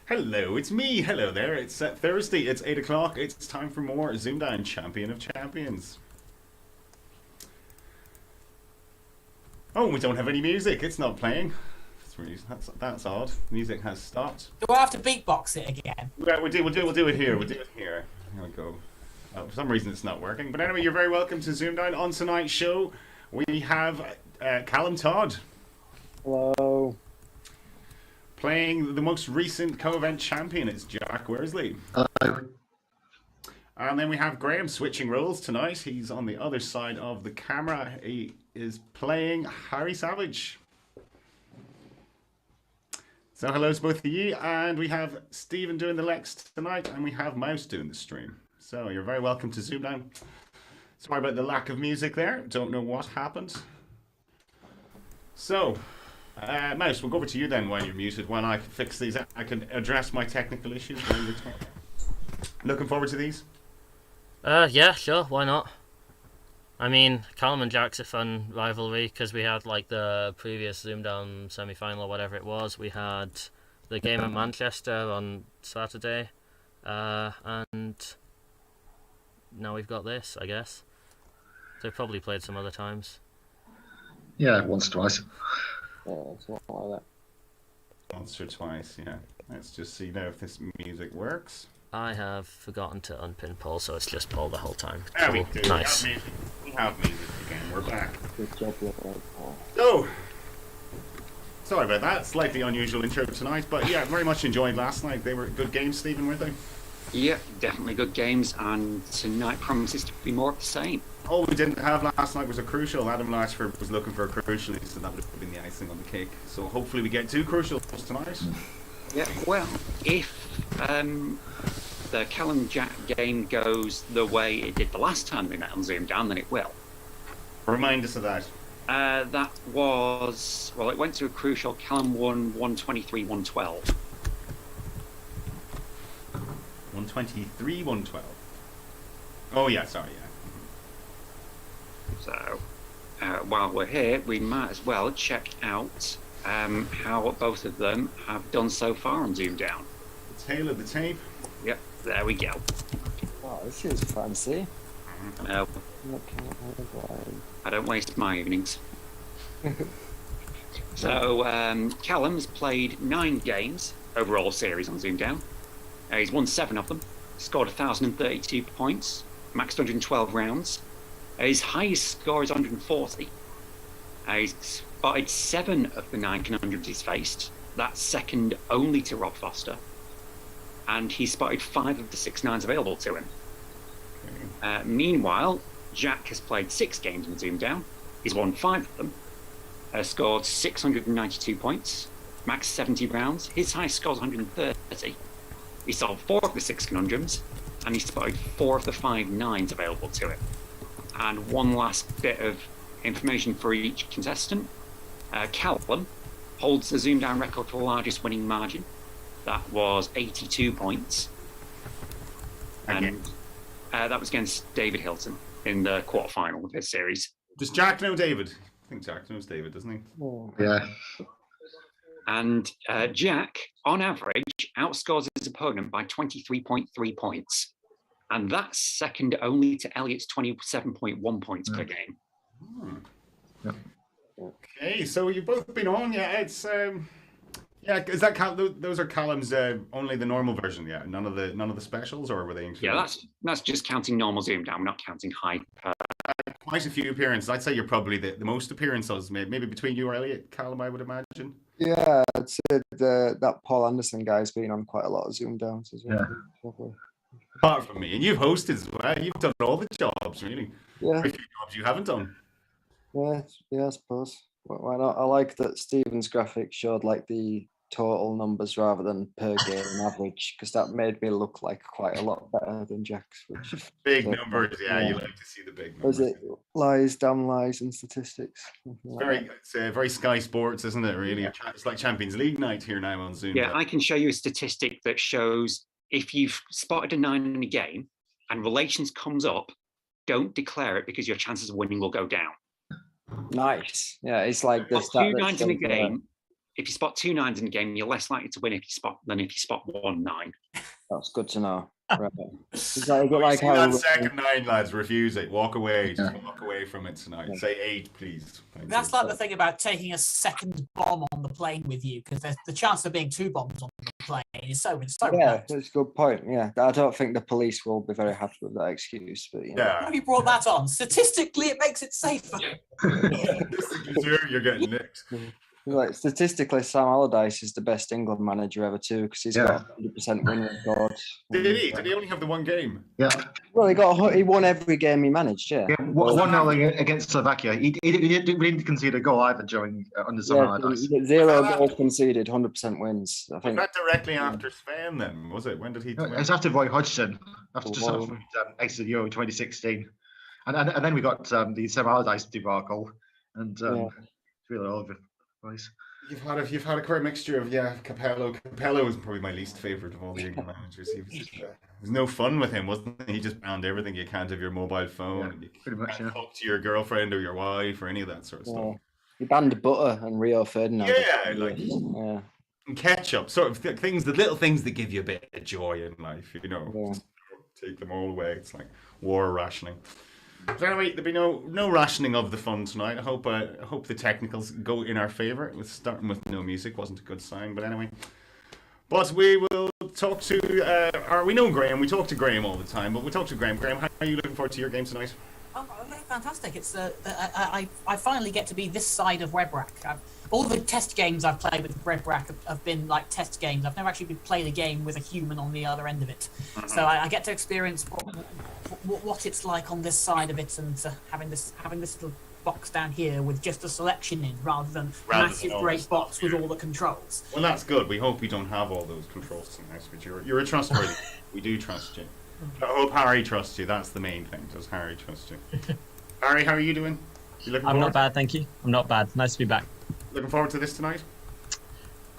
Hello, it's me. Hello there. It's Thursday. It's 8 o'clock. It's time for more ZoomDown Champion of Champions. Oh, we don't have any music. It's not playing. That's odd. Music has stopped. Do I have to beatbox it again? Yeah, we'll do it here. We'll do it here. Here we go. For some reason, it's not working. But anyway, you're very welcome to ZoomDown. On tonight's show, we have Callum Todd. Hello. Playing the most recent co-event champion, it's Jack Worsley. Hello. And then we have Graeme switching roles tonight. He's on the other side of the camera. He is playing Harry Savage. So hello to both of you. And we have Stephen doing the Lex tonight, and we have Mouse doing the stream. So you're very welcome to ZoomDown. Sorry about the lack of music there. Don't know what happened. So, Mouse, we'll go over to you then while you're muted. While I fix these, I can address my technical issues while you're talking. Looking forward to these? Yeah, sure, why not? I mean, Callum and Jack's a fun rivalry because we had like the previous ZoomDown semi-final or whatever it was. We had the game at Manchester on Saturday, and now we've got this, I guess. They've probably played some other times. Yeah, once, twice. Yeah, it's not like that. Once or twice, yeah. Let's just see now if this music works. I have forgotten to unpin Paul, so it's just Paul the whole time. There Cool. we do. Nice. We have music again. We're back. Good job with that. So, sorry about that. Slightly unusual intro tonight, but yeah, very much enjoyed last night. They were good games, Stephen, weren't they? Yeah, definitely good games, and tonight promises to be more of the same. All we didn't have last night was a crucial. Adam Latchford was looking for a crucial, so that would have been the icing on the cake. So hopefully we get two crucials tonight. Yeah, well, if the Callum Jack game goes the way it did the last time we met on ZoomDown, then it will. Remind us of that. That was, well, it went to a crucial. Callum won 123, 112. 123, 112. Oh yeah, sorry, yeah. So, while we're here, we might as well check out how both of them have done so far on ZoomDown. The tail of the tape. Yep, there we go. Wow, this is fancy. No, Okay, I don't waste my evenings. So, Callum's played 9 games overall series on ZoomDown. He's won 7 of them, scored 1,032 points, maxed 112 rounds. His highest score is 140. He's spotted 7 of the 9 conundrums he's faced. That's second only to Rob Foster. And he spotted 5 of the 6 nines available to him. Okay. Meanwhile, Jack has played 6 games on ZoomDown. He's won 5 of them, scored 692 points, maxed 70 rounds. His highest score is 130. He solved 4 of the 6 conundrums, and he spotted 4 of the 5 nines available to him. And one last bit of information for each contestant. Callum holds the ZoomDown record for the largest winning margin. That was 82 points. And that was against David Hilton in the quarterfinal of his series. Does Jack know David? I think Jack knows David, doesn't he? Oh. Yeah. And Jack, on average, outscores his opponent by 23.3 points. And that's second only to Elliot's 27.1 points per game. Hmm. Yeah. Okay, so you've both been on, yeah. It's yeah. Is that those are Callum's only the normal version? Yeah, none of the specials, or were they included? Yeah, that's just counting normal ZoomDown. We're not counting hyper. Quite a few appearances. I'd say you're probably the most appearances, maybe between you or Elliot, Callum, I would imagine. Yeah, I'd say that Paul Anderson guy's been on quite a lot of Zoom downs as well. Yeah. Apart from me, and you've hosted as well. You've done all the jobs, really. Yeah, Very few jobs you haven't done. yeah, I suppose. Why not? I like that Stephen's graphic showed like the total numbers rather than per game average, because that made me look like quite a lot better than Jack's. Which Big so, numbers, yeah. yeah. You like to see the big was numbers. it lies, damn lies, and statistics? Something like It's very Sky Sports, isn't it? Really, it's like Champions League night here now on Zoom. Yeah, I can show you a statistic that shows if you've spotted a 9 in a game and relations comes up, don't declare it because your chances of winning will go down. Nice. Yeah, it's like Got this. 2 nines in a game, if you spot 2 9s in a game, you're less likely to win than if you spot 1 9. That's good to know. Right. Is that a bit Like like how that second 9, lads, refuse it. Walk away. Just Yeah. walk away from it tonight. Say 8, please. Thank That's you. like the thing about taking a second bomb on the plane with you, because the chance of being 2 bombs on the plane is so yeah, remote. that's a good point. Yeah, I don't think the police will be very happy with that excuse, but Yeah. Have you brought that on? Statistically, it makes it safer. You're getting nicked. Like statistically, Sam Allardyce is the best England manager ever too, because he's got 100% win record. Did he? Did he only have the one game? Yeah. Well, he won every game he managed. Yeah. 1-0 against Slovakia. He didn't concede a goal either during under Sam Allardyce. 0 goals conceded, 100% wins. I Was think that directly after Spain then? Was it? When did he? It's after Roy Hodgson, after just Wow. after exited Euro 2016, and then we got the Sam Allardyce debacle, and it's really all over the place. You've had a quite mixture of Capello. Capello was probably my least favorite of all the England managers. He was just, there's no fun with him, wasn't he? He just banned everything you can't have your mobile phone. Yeah, pretty much, can't yeah. talk to your girlfriend or your wife or any of that sort of stuff. he banned butter and Rio Ferdinand. Yeah, like Yeah. and ketchup, sort of things, the little things that give you a bit of joy in life. You know, Yeah. take them all away. It's like war rationing. But anyway, there'll be no rationing of the fun tonight. I hope the technicals go in our favour. With starting with no music wasn't a good sign, but anyway. But we will talk to we know Graeme. We talk to Graeme all the time, but we talk to Graeme. Graeme, how are you looking forward to your game tonight? Oh, fantastic! It's I finally get to be this side of WebRack. All the test games I've played with WebRack have been like test games. I've never actually played a game with a human on the other end of it. So I get to experience what it's like on this side of it, and having this little box down here with just a selection in, rather than massive all great the box stuff, with yeah. all the controls. Well, that's good. We hope we don't have all those controls tonight, but you're a trustworthy. We do trust you. I hope Harry trusts you. That's the main thing. Does Harry trust you? Harry, how are you doing? You looking I'm forward? not bad, thank you. I'm not bad. Nice to be back. Looking forward to this tonight?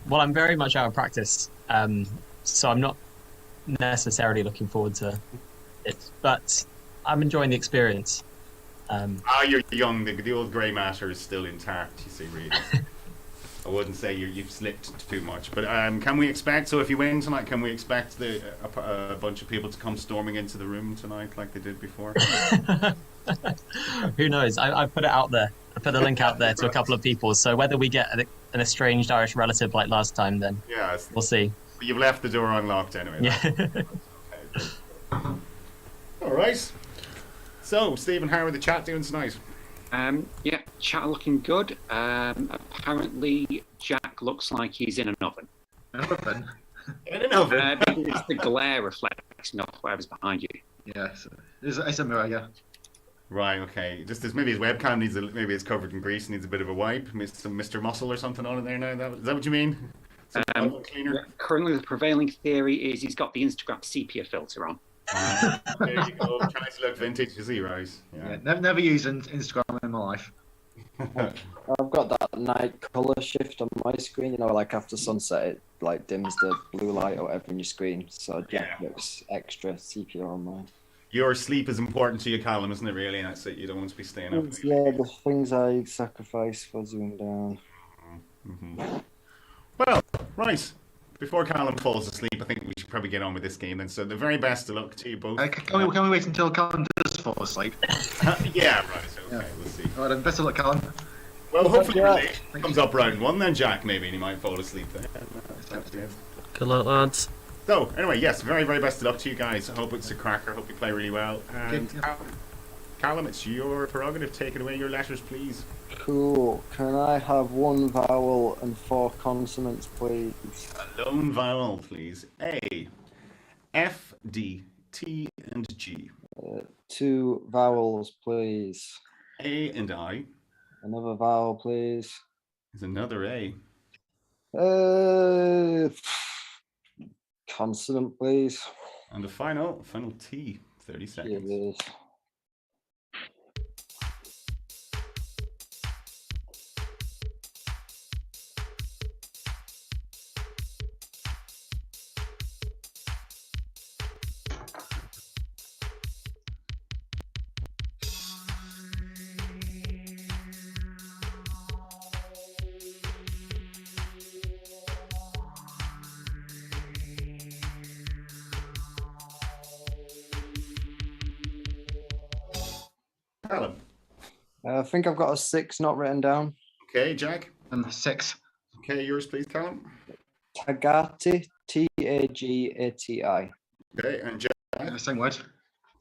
Well, I'm very much out of practice, so I'm not necessarily looking forward to it, but I'm enjoying the experience. You're young. The old grey matter is still intact. You see, really. I wouldn't say you've slipped too much, but can we expect? So, if you win tonight, can we expect a bunch of people to come storming into the room tonight, like they did before? Who knows? I put it out there. I put the link out there to a couple of people. So whether we get an estranged Irish relative like last time, then we'll see. You've left the door unlocked anyway. Yeah. All right. So, Stephen, how are the chat doing tonight? Chat looking good. Apparently, Jack looks like he's in an oven. Oven? In an oven? It's the glare reflecting off whatever's behind you. Yeah, it's a mirror, yeah. Right, okay. Just as maybe his webcam maybe it's covered in grease, needs a bit of a wipe. Some Mr. Muscle or something on it there now. Is that what you mean? Some oven cleaner? Currently, the prevailing theory is he's got the Instagram sepia filter on. There you go. Trying to look vintage, is he, right? Yeah. Never used Instagram in my life. I've got that night color shift on my screen. You know, like after sunset, it like dims the blue light or whatever in your screen. So Jack looks extra sepia on mine. Your sleep is important to you, Callum, isn't it, really? And that's it. You don't want to be staying up. Yeah, the things I sacrifice for ZoomDown. Well, right. Before Callum falls asleep, I think we should probably get on with this game. And so the very best of luck to you both. Can we wait until Callum does fall asleep? Yeah, right. Okay, we'll see. All right, then, best of luck, Callum. Well, hopefully it comes up round one then, Jack, maybe, and he might fall asleep then. Good luck, lads. So, anyway, yes, very, very best of luck to you guys. I hope it's a cracker. I hope you play really well. And Callum, it's your prerogative. Take it away, your letters, please. Cool. Can I have 1 vowel and 4 consonants, please? A lone vowel, please. A, F, D, T, and G. 2 vowels, please. A and I Another vowel, please. is another A. Consonant, please. And the final T. 30 seconds. Cheers. Callum. I think I've got a 6 not written down. Okay, Jack. 6. Okay, yours, please, Callum. Tagati, Tagati. Okay, and Jack. Same word.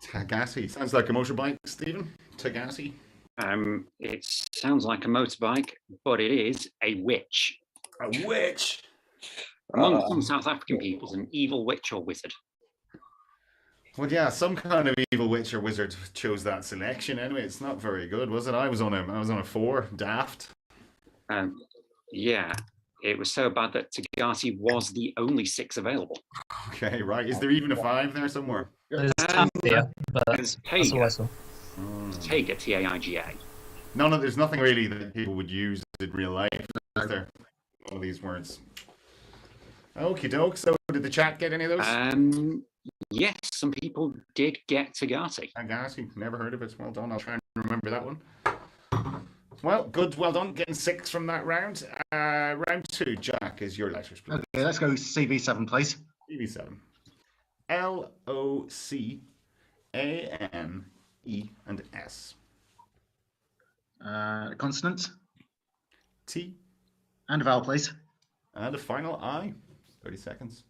Tagati. Sounds like a motorbike, Stephen. Tagati. It sounds like a motorbike, but it is a witch. A witch. Among some South African peoples, an evil witch or wizard. Well, yeah, some kind of evil witch or wizard chose that selection. Anyway, it's not very good, was it? I was on a 4. Daft. Yeah, it was so bad that Tagati was the only 6 available. Okay, right. Is there even a 5 there somewhere? There's Tampia, but There's that's all I Taiga. saw. Taiga, T-A-I-G-A. There's nothing really that people would use in real life, is there? All of these words. Okie doke. So, did the chat get any of those? Yes, some people did get Tagati. Tagati, never heard of it. Well done. I'll try and remember that one. Well, good. Well done. Getting 6 from that round. Round 2, Jack, is your letters, please. Okay, let's go CV7, please. CV7. L-O-C-A-N-E and S. Consonant. T. And a vowel, please. And a final I. 30 seconds.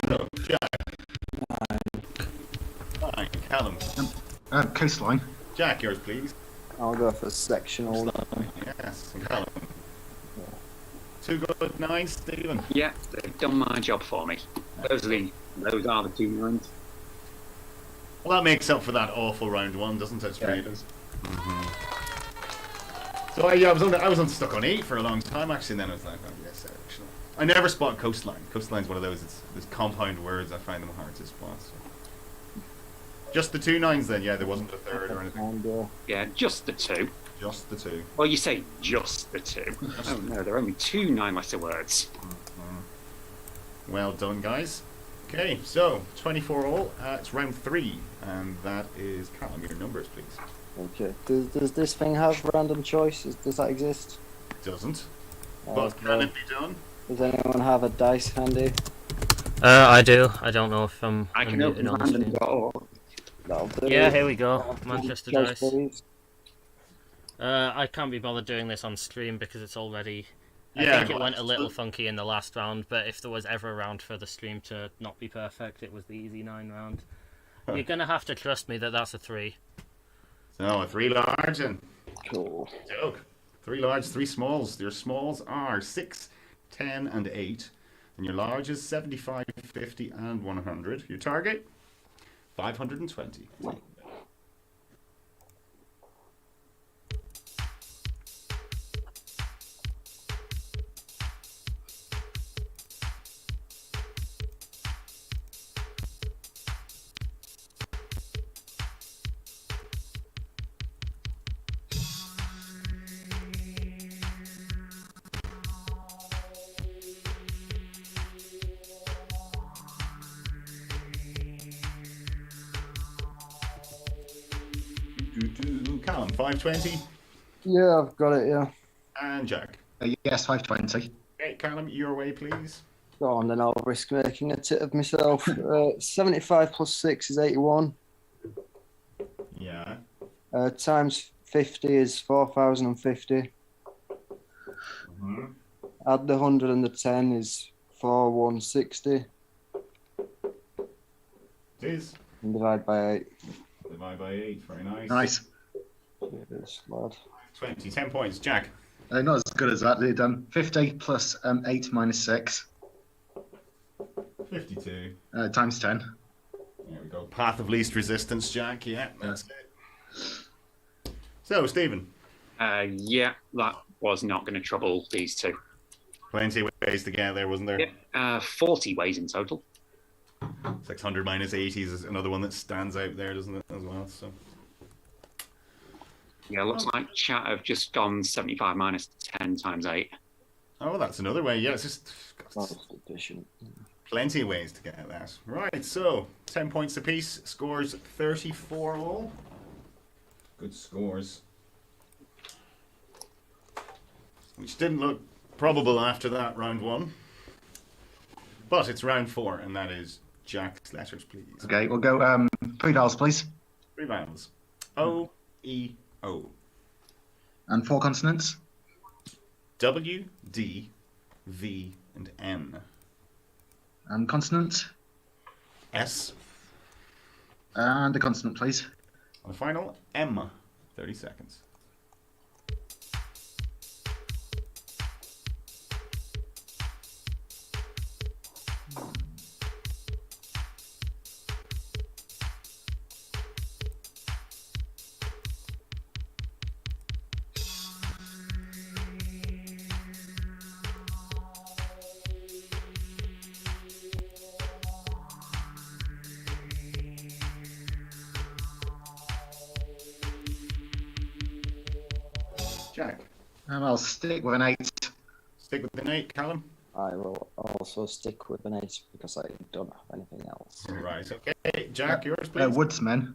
So, Jack. 9. Callum. Coastline. Jack, yours, please. I'll go for sectional. Yes. Callum. 2 good 9, Stephen. Yeah, they've done my job for me. Those are the 2 9s. Well, that makes up for that awful round 1, doesn't it? Yeah, Really? it does. So I was stuck on 8 for a long time actually. And then I was like, oh yes, sectional. I never spot coastline. Coastline's one of those. There's compound words. I find them hard to spot. So. Just the 2 9s then. Yeah, there wasn't a third or anything. And, Yeah, just the 2. Just the 2. Well, you say just the 2. Oh no, there are only 2 9-letter words. Well done, guys. Okay, so 24 all. It's round 3, and that is Callum. Your numbers, please. okay. Does this thing have random choice? Does that exist? It doesn't. But Okay. can it be done? Does anyone have a dice handy? I do. I don't know if I'm I can unmuted open on the random screen. door. That'll do. Yeah, here we go. Manchester Choice, Dice. please. I can't be bothered doing this on stream because it's already... I Yeah, think it well, went a little funky in the last round, but if there was ever a round for the stream to not be perfect, it was the easy 9 round. You're going to have to trust me that that's a 3. So a 3 large and Cool. joke. 3 large, 3 smalls. Your smalls are 6, 10, and 8. And your large is 75, 50, and 100. Your target, 520. Callum, 520. Yeah, I've got it. Yeah. And Jack. Yes, 520. Okay, Callum, your way, please. Go on, then I'll risk making a tit of myself. 75 plus 6 is 81. Yeah. Times 50 is 4,050. Add the 100 and the 10 is 4,160. It is. And divide by 8. Divide by 8. Very nice. Nice. Cheers, lad. 20. 10 points. Jack. Not as good as that. They've done 50 plus 8 minus 6 52. times 10. There we go. Path of least resistance, Jack. Yeah, that's it. So, Stephen. Yeah, that was not going to trouble these 2. Plenty of ways to get there, wasn't there? Yep, 40 ways in total. 600 minus 80s is another one that stands out there, doesn't it, as well? So. Yeah, looks like chat have just gone 75 minus 10 times 8. Oh, that's another way. Yeah, it's just Most efficient. plenty of ways to get at that. Right, so 10 points apiece, scores 34 all. Good scores. Which didn't look probable after that round 1. But it's round 4, and that is Jack's letters, please. Okay, we'll go 3 vowels, please. 3 vowels. O, E, O. And 4 consonants. W, D, V, and N. And consonant. S. And a consonant, please. On the final, M. 30 seconds. Jack. I'll stick with an 8. Stick with the 8, Callum. I will also stick with an 8 because I don't have anything else. Right, okay. Jack, yours, please. Woodsman.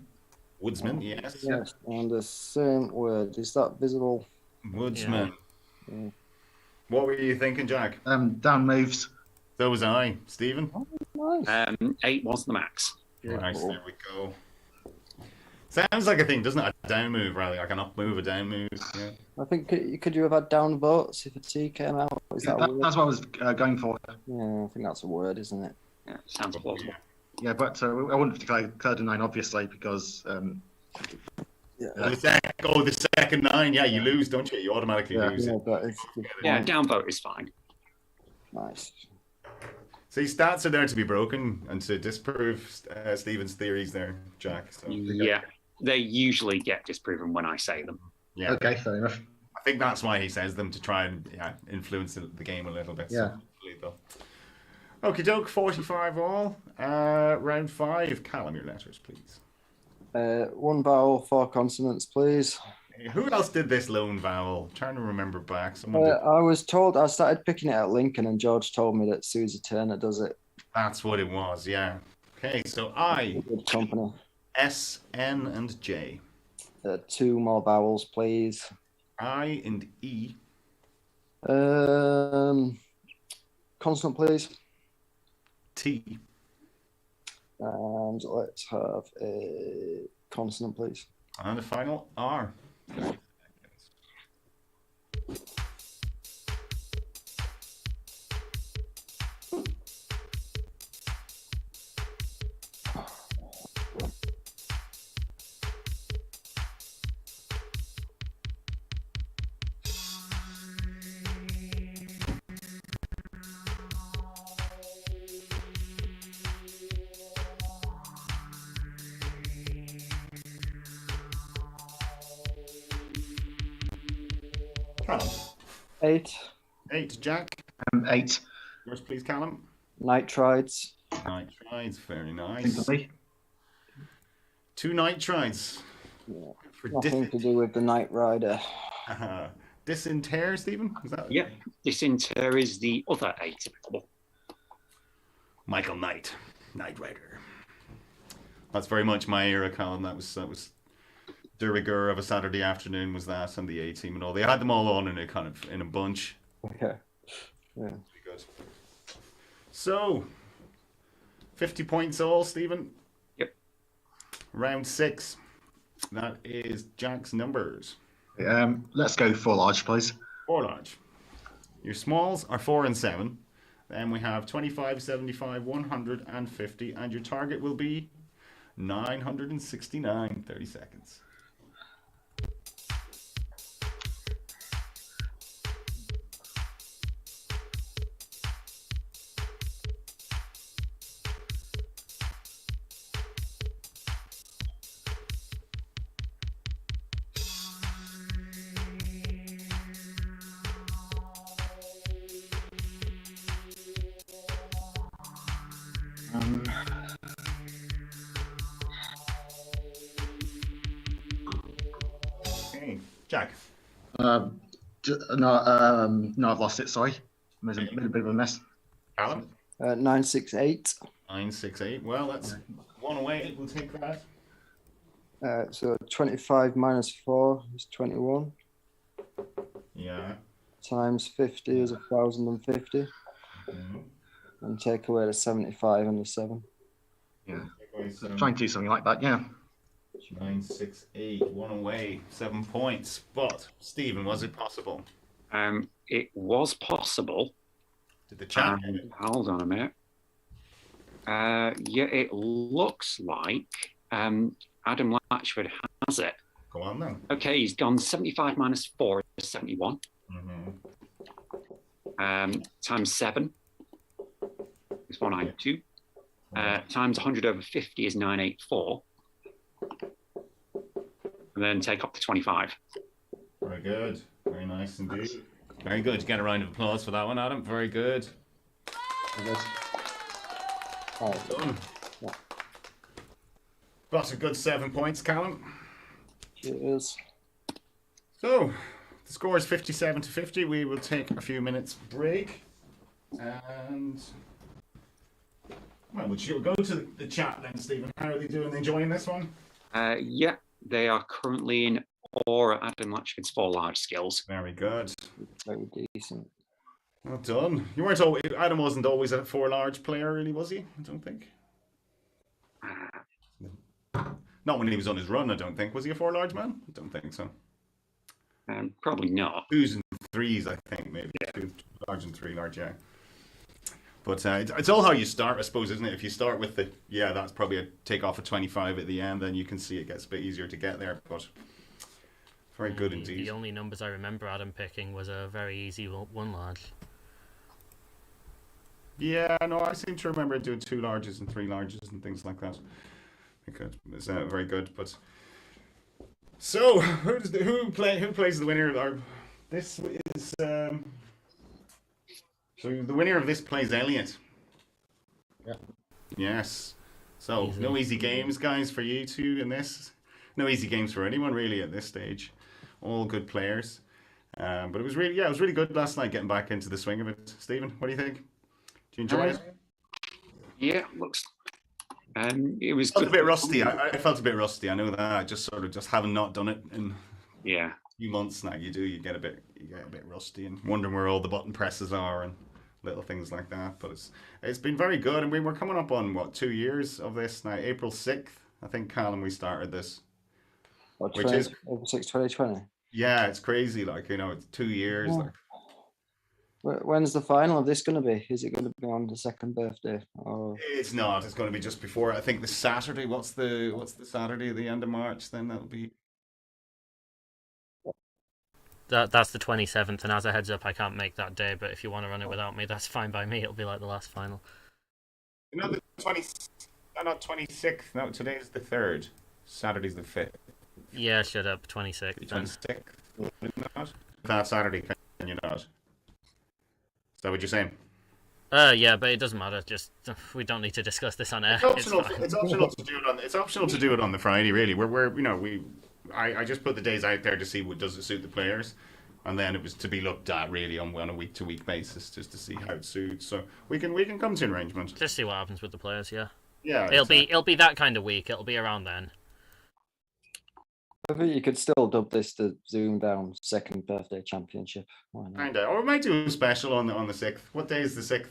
Woodsman, yes. Yes, and the same word. Is that visible? Woodsman. Yeah. What were you thinking, Jack? Down moves. So was I. Stephen? Nice. 8 was the max. Nice, there we go. Sounds like a thing, doesn't it? A down move, rather like an up move, a down move. Yeah. I think could you have had down votes if a T came out? Is that a word? That's what I was going for. Yeah, I think that's a word, isn't it? Yeah, sounds plausible. Yeah, but I wouldn't declare third and 9, obviously, because Yeah. The second 9, yeah, you lose, don't you? You automatically lose Yeah, it. but it's Yeah, downvote is fine. nice. See, stats are there to be broken and to disprove Stephen's theories there, Jack. So, Yeah, they usually get disproven when I say them. yeah. okay, fair enough. I think that's why he says them, to try and influence the game a little bit. Yeah. So, okie doke, 45 all. Round 5, Callum, your letters, please. 1 vowel, 4 consonants, please. Who else did this lone vowel? Trying to remember back. Someone did. I was told, I started picking it at Lincoln, and George told me that Susie Turner does it. That's what it was, yeah. Okay, so I, Good company. S, N, and J. 2 more vowels, please. I and E. Consonant, please. T. And let's have a consonant, please. And the final R. Callum. 8. 8, Jack. 8. Yours, please, Callum. Nitrides. Nitrides, very nice. Simply. 2 nitrides. Yeah. For Nothing to do with the Knight Rider. Disinter, Stephen? Is that Yeah, disinter is the other atypical. Michael Knight, Knight Rider. That's very much my era, Callum. That was de rigueur of a Saturday afternoon, was that, and the A team and all. They had them all on in a bunch. Okay. Yeah. Pretty good. So, 50 points all, Stephen. Yep. Round 6. That is Jack's numbers. Let's go 4 large, please. 4 large. Your smalls are 4 and 7. Then we have 25, 75, 150, and your target will be 969. 30 seconds. No, I've lost it. Sorry, there's a bit of a mess. Callum? 968. 968. Well, that's one away. We'll take that. So 25 minus 4 is 21. Yeah. Times 50 is 1,050. Mhm. And take away the 75 and the 7. Yeah, Take away some- try and do something like that. Yeah. 968. One away. 7 points. But Stephen, was it possible? It was possible. Did the chat get it? Hold on a minute. Yeah, it looks like Adam Latchford has it. Go on then. Okay, he's gone 75 minus 4 is 71. Times 7 is 492. Times 100 over 50 is 984. And then take up to 25. Very good. Very nice indeed. Very good. Get a round of applause for that one, Adam. Very good. Done. Yeah. Got a good 7 points, Callum. Cheers. So, the score is 57 to 50. We will take a few minutes break. And, well, we'll go to the chat then, Stephen. How are they doing? Enjoying this one? Yeah, they are currently in awe at Adam Latchford's 4 large skills. Very good. Very decent. Well done. You weren't always, Adam wasn't always a 4 large player, really, was he? I don't think. Not when he was on his run, I don't think. Was he a 4 large man? I don't think so. Probably not. 2s and 3s, I think, maybe. Yeah. 2 large and 3 large, yeah. But it's all how you start, I suppose, isn't it? If you start with that's probably a take off a 25 at the end, then you can see it gets a bit easier to get there. But very good indeed. The only numbers I remember Adam picking was a very easy 1 large. Yeah, no, I seem to remember doing 2 larges and 3 larges and things like that. It's very good. But so who plays the winner? This is so the winner of this plays Elliot. Yeah. Yes. So Easy. no easy games, guys, for you two in this. No easy games for anyone really at this stage. All good players. But it was really good last night getting back into the swing of it. Stephen, what do you think? Do you enjoy it? Yeah, looks. It was I felt good. a bit rusty. I felt a bit rusty. I know that. Just having not done it in Yeah. a few months now. You get a bit rusty and wondering where all the button presses are and little things like that. But it's been very good, and we're coming up on 2 years of this now. April 6th, I think, Callum, we started this. What, Which is- April 6, 2020. Yeah, it's crazy. Like, it's 2 years. Yeah. Like, When's the final of this going to be? Is it going to be on the 2nd birthday? Or it's not. It's going to be just before. I think the Saturday. What's the Saturday at the end of March? Then that'll be. That's the 27th, and as a heads up, I can't make that day, but if you want to run it without me, that's fine by me. It'll be like the last final. No, the 20. No, not 26th. No, today's the 3rd. Saturday's the 5th. Yeah, shut up, 26th. The then. 26th. Not? That Saturday, can you not? Is that what you're saying? Yeah, but it doesn't matter. Just we don't need to discuss this on air. It's optional. fine. It's optional to do it on. It's optional to do it on the Friday. Really, I just put the days out there to see what does it suit the players, and then it was to be looked at really on a week to week basis just to see how it suits. So we can come to an arrangement. Just see what happens with the players. Yeah. Yeah, It'll be that kind of week. It'll be around then. I think you could still dub this the ZoomDown 2nd birthday championship. Why not? Kinda, or we might do a special on the 6th. What day is the 6th?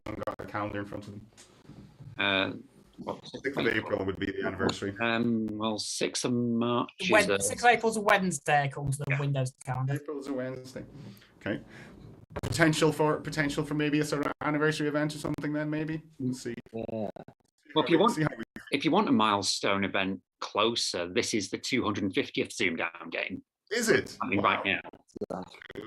Anyone got a calendar in front of them. 6th of April would be the anniversary. Well, 6th of March is 6th of April's a Wednesday, according to the Windows calendar. April's a Wednesday. Okay. Potential for maybe a sort of anniversary event or something. Then maybe we'll see. Yeah. Well, if you want a milestone event closer, this is the 250th ZoomDown game. Is it? I mean, right now.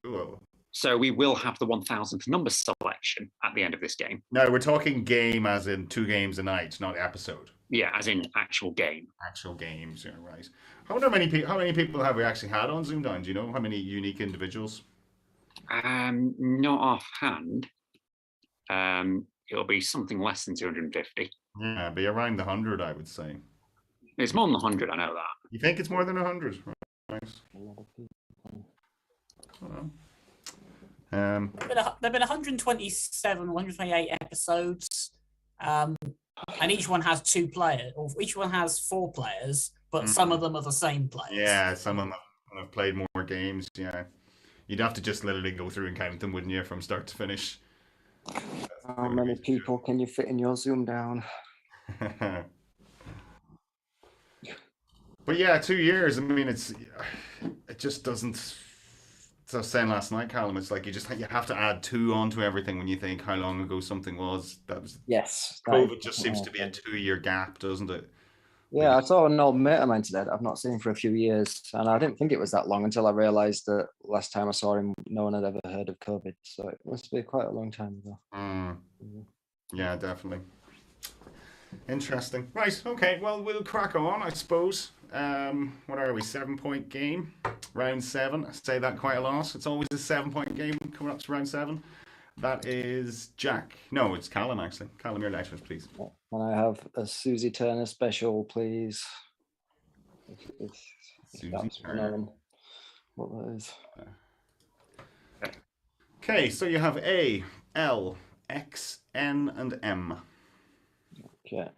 Cool. So we will have the 1000th number selection at the end of this game. No, we're talking game as in 2 games a night, not episode. Yeah, as in actual game. Actual games, yeah, right. I wonder how many people have we actually had on ZoomDown? Do you know how many unique individuals? Not offhand. It'll be something less than 250. Yeah, be around the 100, I would say. It's more than 100, I know that. You think it's more than 100? Right. A lot of people. There've been 127, 128 episodes, and each one has 2 players, or each one has 4 players, but some of them are the same players. Yeah, some of them have played more games. Yeah, you'd have to just literally go through and count them, wouldn't you, from start to finish? How many people can you fit in your ZoomDown? But yeah, 2 years. I mean, it just doesn't. As I was saying last night, Callum, it's like you have to add 2 onto everything when you think how long ago something was. That was Yes. COVID. Just seems to be a 2-year gap, doesn't it? Yeah, I saw an old mate of mine today that I've not seen for a few years, and I didn't think it was that long until I realised that last time I saw him, no one had ever heard of COVID. So it must be quite a long time ago. Yeah, definitely. Interesting. Right. Okay. Well, we'll crack on, I suppose. What are we? 7-point game, round 7. I say that quite a lot. It's always a 7-point game coming up to round 7. That is Jack. No, it's Callum actually. Callum, your letters, please. Can I have a Susie Turner special, please? Susie That's Turner. known what that is. Okay, so you have A, L, X, N, and M. Okay,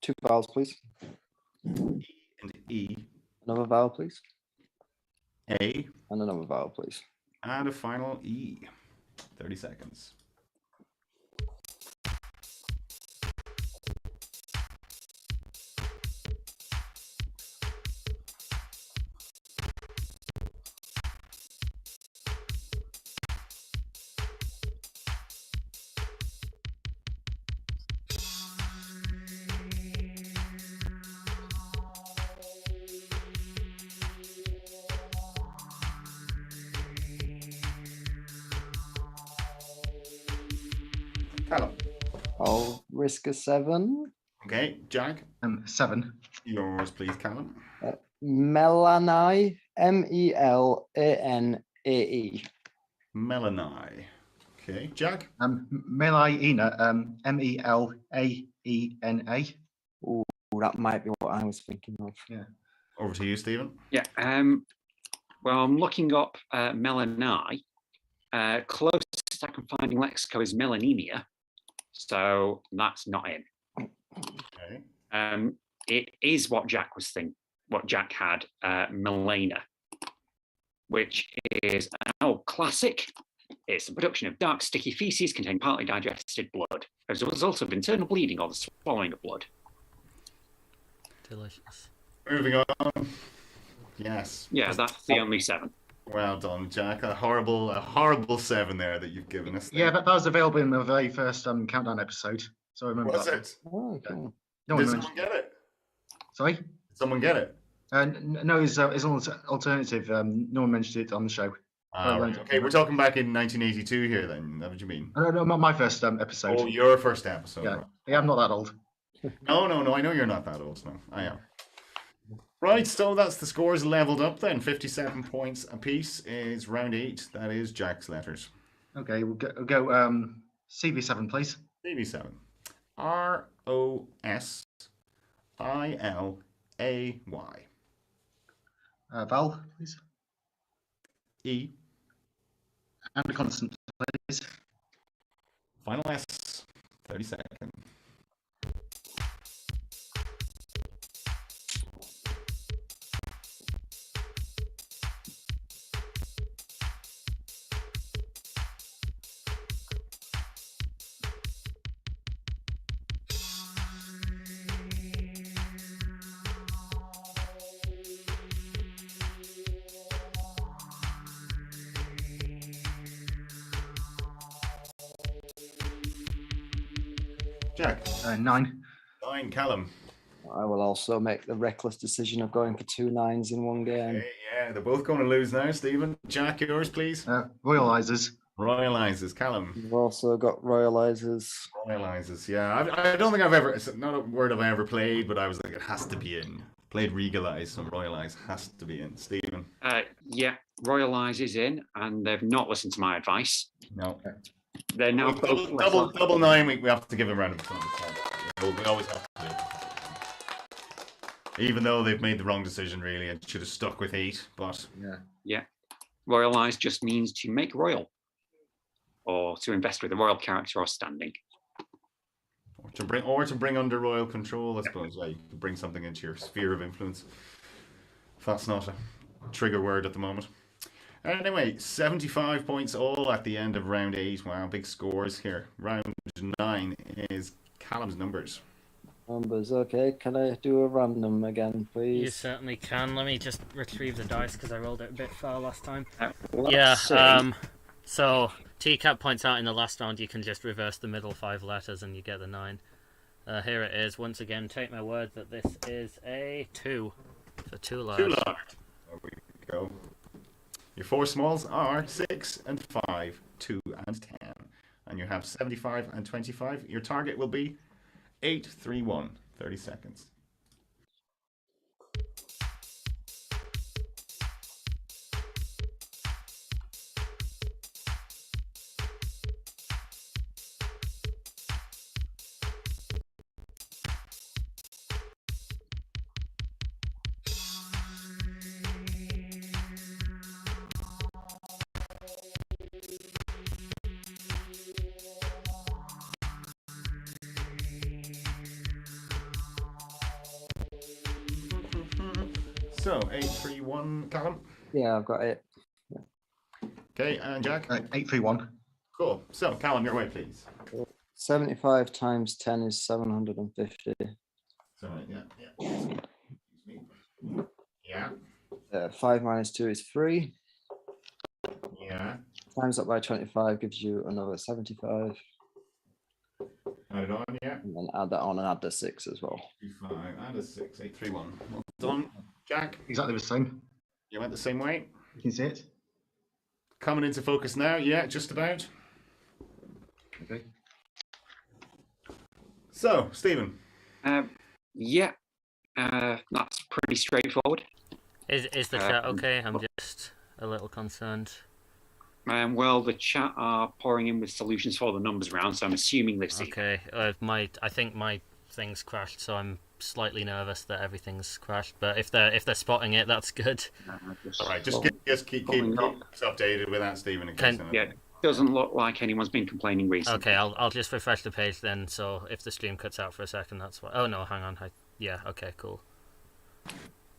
2 vowels, please. And E. Another vowel, please. A. And another vowel, please. And a final E. 30 seconds. Callum. I'll risk a 7. Okay, Jack. 7. Yours, please, Callum. Melanae, Melanae. Melanae. Okay, Jack. Melaina, Melaena. Ooh, that might be what I was thinking of. Yeah. Over to you, Stephen. Yeah. Well, I'm looking up Melanae. Closest I can find in Lexico is melanemia, so that's not in. Okay. It is what Jack had, Melena, which is an old classic. It's the production of dark, sticky feces containing partly digested blood as a result of internal bleeding or the swallowing of blood. Delicious. Moving on. Yes. Yeah, that's the only 7. Well done, Jack. A horrible 7 there that you've given us. Yeah, that was available in the very first countdown episode. So I remember Was that. it? Oh, cool. No Did one someone get it? Sorry? Did someone get it? No, it's an alternative. No one mentioned it on the show. Right. Okay, we're talking back in 1982 here then. Is that what you mean? No, my first episode. Oh, your first episode. Yeah. Right. Yeah, I'm not that old. No, I know you're not that old. No, I am. Right, so that's the scores leveled up then. 57 points apiece is round 8. That is Jack's letters. Okay, we'll go CV7, please. CV7. ROSILAY. Val, please. E. And a constant, please. Final S. 30 seconds. Jack. 9. 9, Callum. I will also make the reckless decision of going for 2 9s in one game. Okay, yeah, they're both going to lose now, Stephen. Jack, yours, please. Royalizers. Royalizers, Callum. We've also got Royalizers. Royalizers, yeah. I don't think I've ever, it's not a word I've ever played, but I was like, it has to be in. Played Regalize, so Royalize has to be in. Stephen. Yeah, Royalize is in, and they've not listened to my advice. No. They're now double 9. We have to give them a round of applause. We always have to do. Even though they've made the wrong decision, really, and should have stuck with 8. But yeah, Royalize just means to make royal, or to invest with a royal character or standing. Or to bring under royal control, I suppose. Yeah, you can bring something into your sphere of influence. If that's not a trigger word at the moment. Anyway, 75 points all at the end of round 8. Wow, big scores here. Round 9 is Callum's numbers. Numbers, okay. Can I do a random again, please? You certainly can. Let me just retrieve the dice because I rolled it a bit far last time. Let's see. So TCAP points out in the last round you can just reverse the middle 5 letters and you get the 9. Here it is. Once again, take my word that this is a 2. So 2 large. 2 large. There we go. Your 4 smalls are 6 and 5, 2 and 10. And you have 75 and 25. Your target will be 8, 3, 1. 30 seconds. So, 8, 3, 1, Callum. Yeah, I've got it. Okay, and Jack. 831. Cool. So, Callum, your way, please. 75 times 10 is 750. Sorry, yeah. Excuse me. Yeah. 5 minus 2 is 3. Yeah. Times that by 25 gives you another 75. Add it on, yeah. And then add that on and add the 6 as well. 5 and a 6, 8, 3, 1. Well done. Jack, Exactly the same. you went the same way. You can see it. Coming into focus now, yeah, just about. Okay. So, Stephen. Yeah, that's pretty straightforward. Is the chat okay? I'm just a little concerned. Well, the chat are pouring in with solutions for the numbers round, so I'm assuming they've seen. Okay, I think my thing's crashed, so I'm slightly nervous that everything's crashed. But if they're spotting it, that's good. All right, just keep us updated with that, Stephen. Yeah, doesn't look like anyone's been complaining recently. Okay, I'll just refresh the page then. So if the stream cuts out for a second, that's why. Oh no, hang on. Yeah, okay, cool.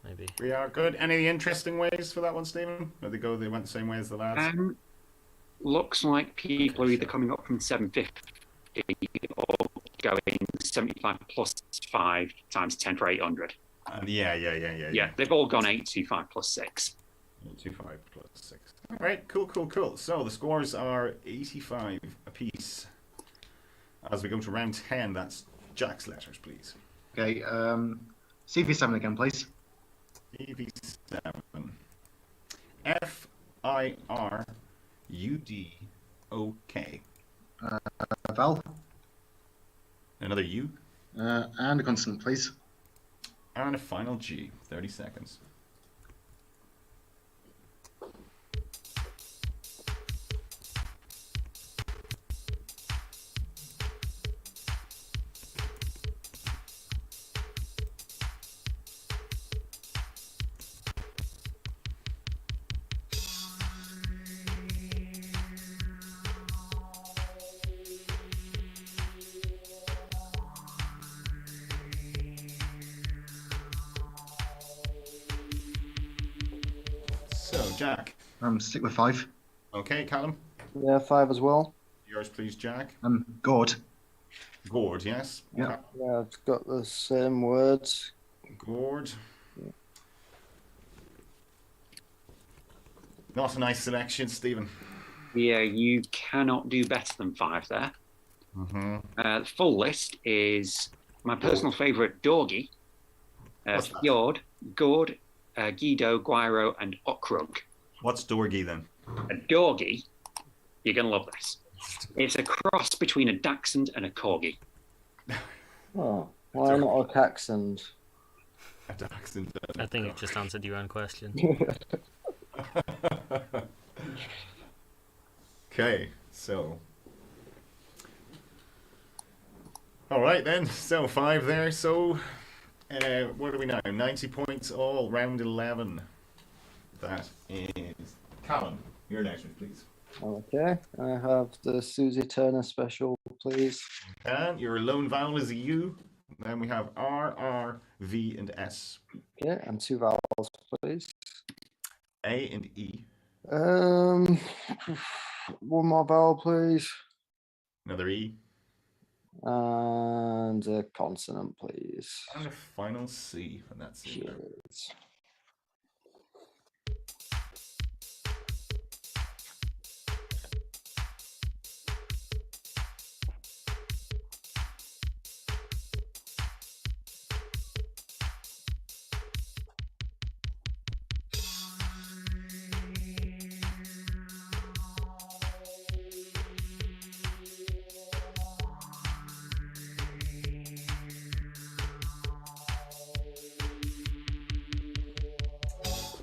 Maybe we are good. Any interesting ways for that one, Stephen? Where they went the same way as the lads? Looks like people are either coming up from 750 or going 75 plus 5 times 10 for 800. Yeah. They've all gone 825 plus 6. 825 plus 6. All right, cool. So the scores are 85 apiece. As we go to round 10, that's Jack's letters, please. Okay. CV7 again, please. CV7. FIRUDOK. Val. Another U. And a consonant, please. And a final G. 30 seconds. So, Jack. Stick with 5. Okay, Callum. Yeah, 5 as well. Yours, please, Jack. Gord. Gord, yes. Yeah. Okay. Yeah, I've got the same words. Gord. Not a nice selection, Stephen. Yeah, you cannot do better than 5 there. Mm-hmm. The full list is my personal favourite, Dorgy, Fjord, Gord, Guido, Guiro, and Okrug. What's Dorgy then? A Dorgy, you're going to love this. It's a cross between a Dachshund and a Corgi. Oh, why not a Caxand? A Dachshund. I think it just answered your own question. Okay, so. All right then, so 5 there. So, what are we now? 90 points all, round 11. That is Callum, your letters, please. Okay, I have the Susie Turner special, please. And your lone vowel is a U. Then we have R, R, V, and S. Okay, and 2 vowels, please. A and E. Um, 1 more vowel, please. Another E. And a consonant, please. And a final C. And that's it. Cheers.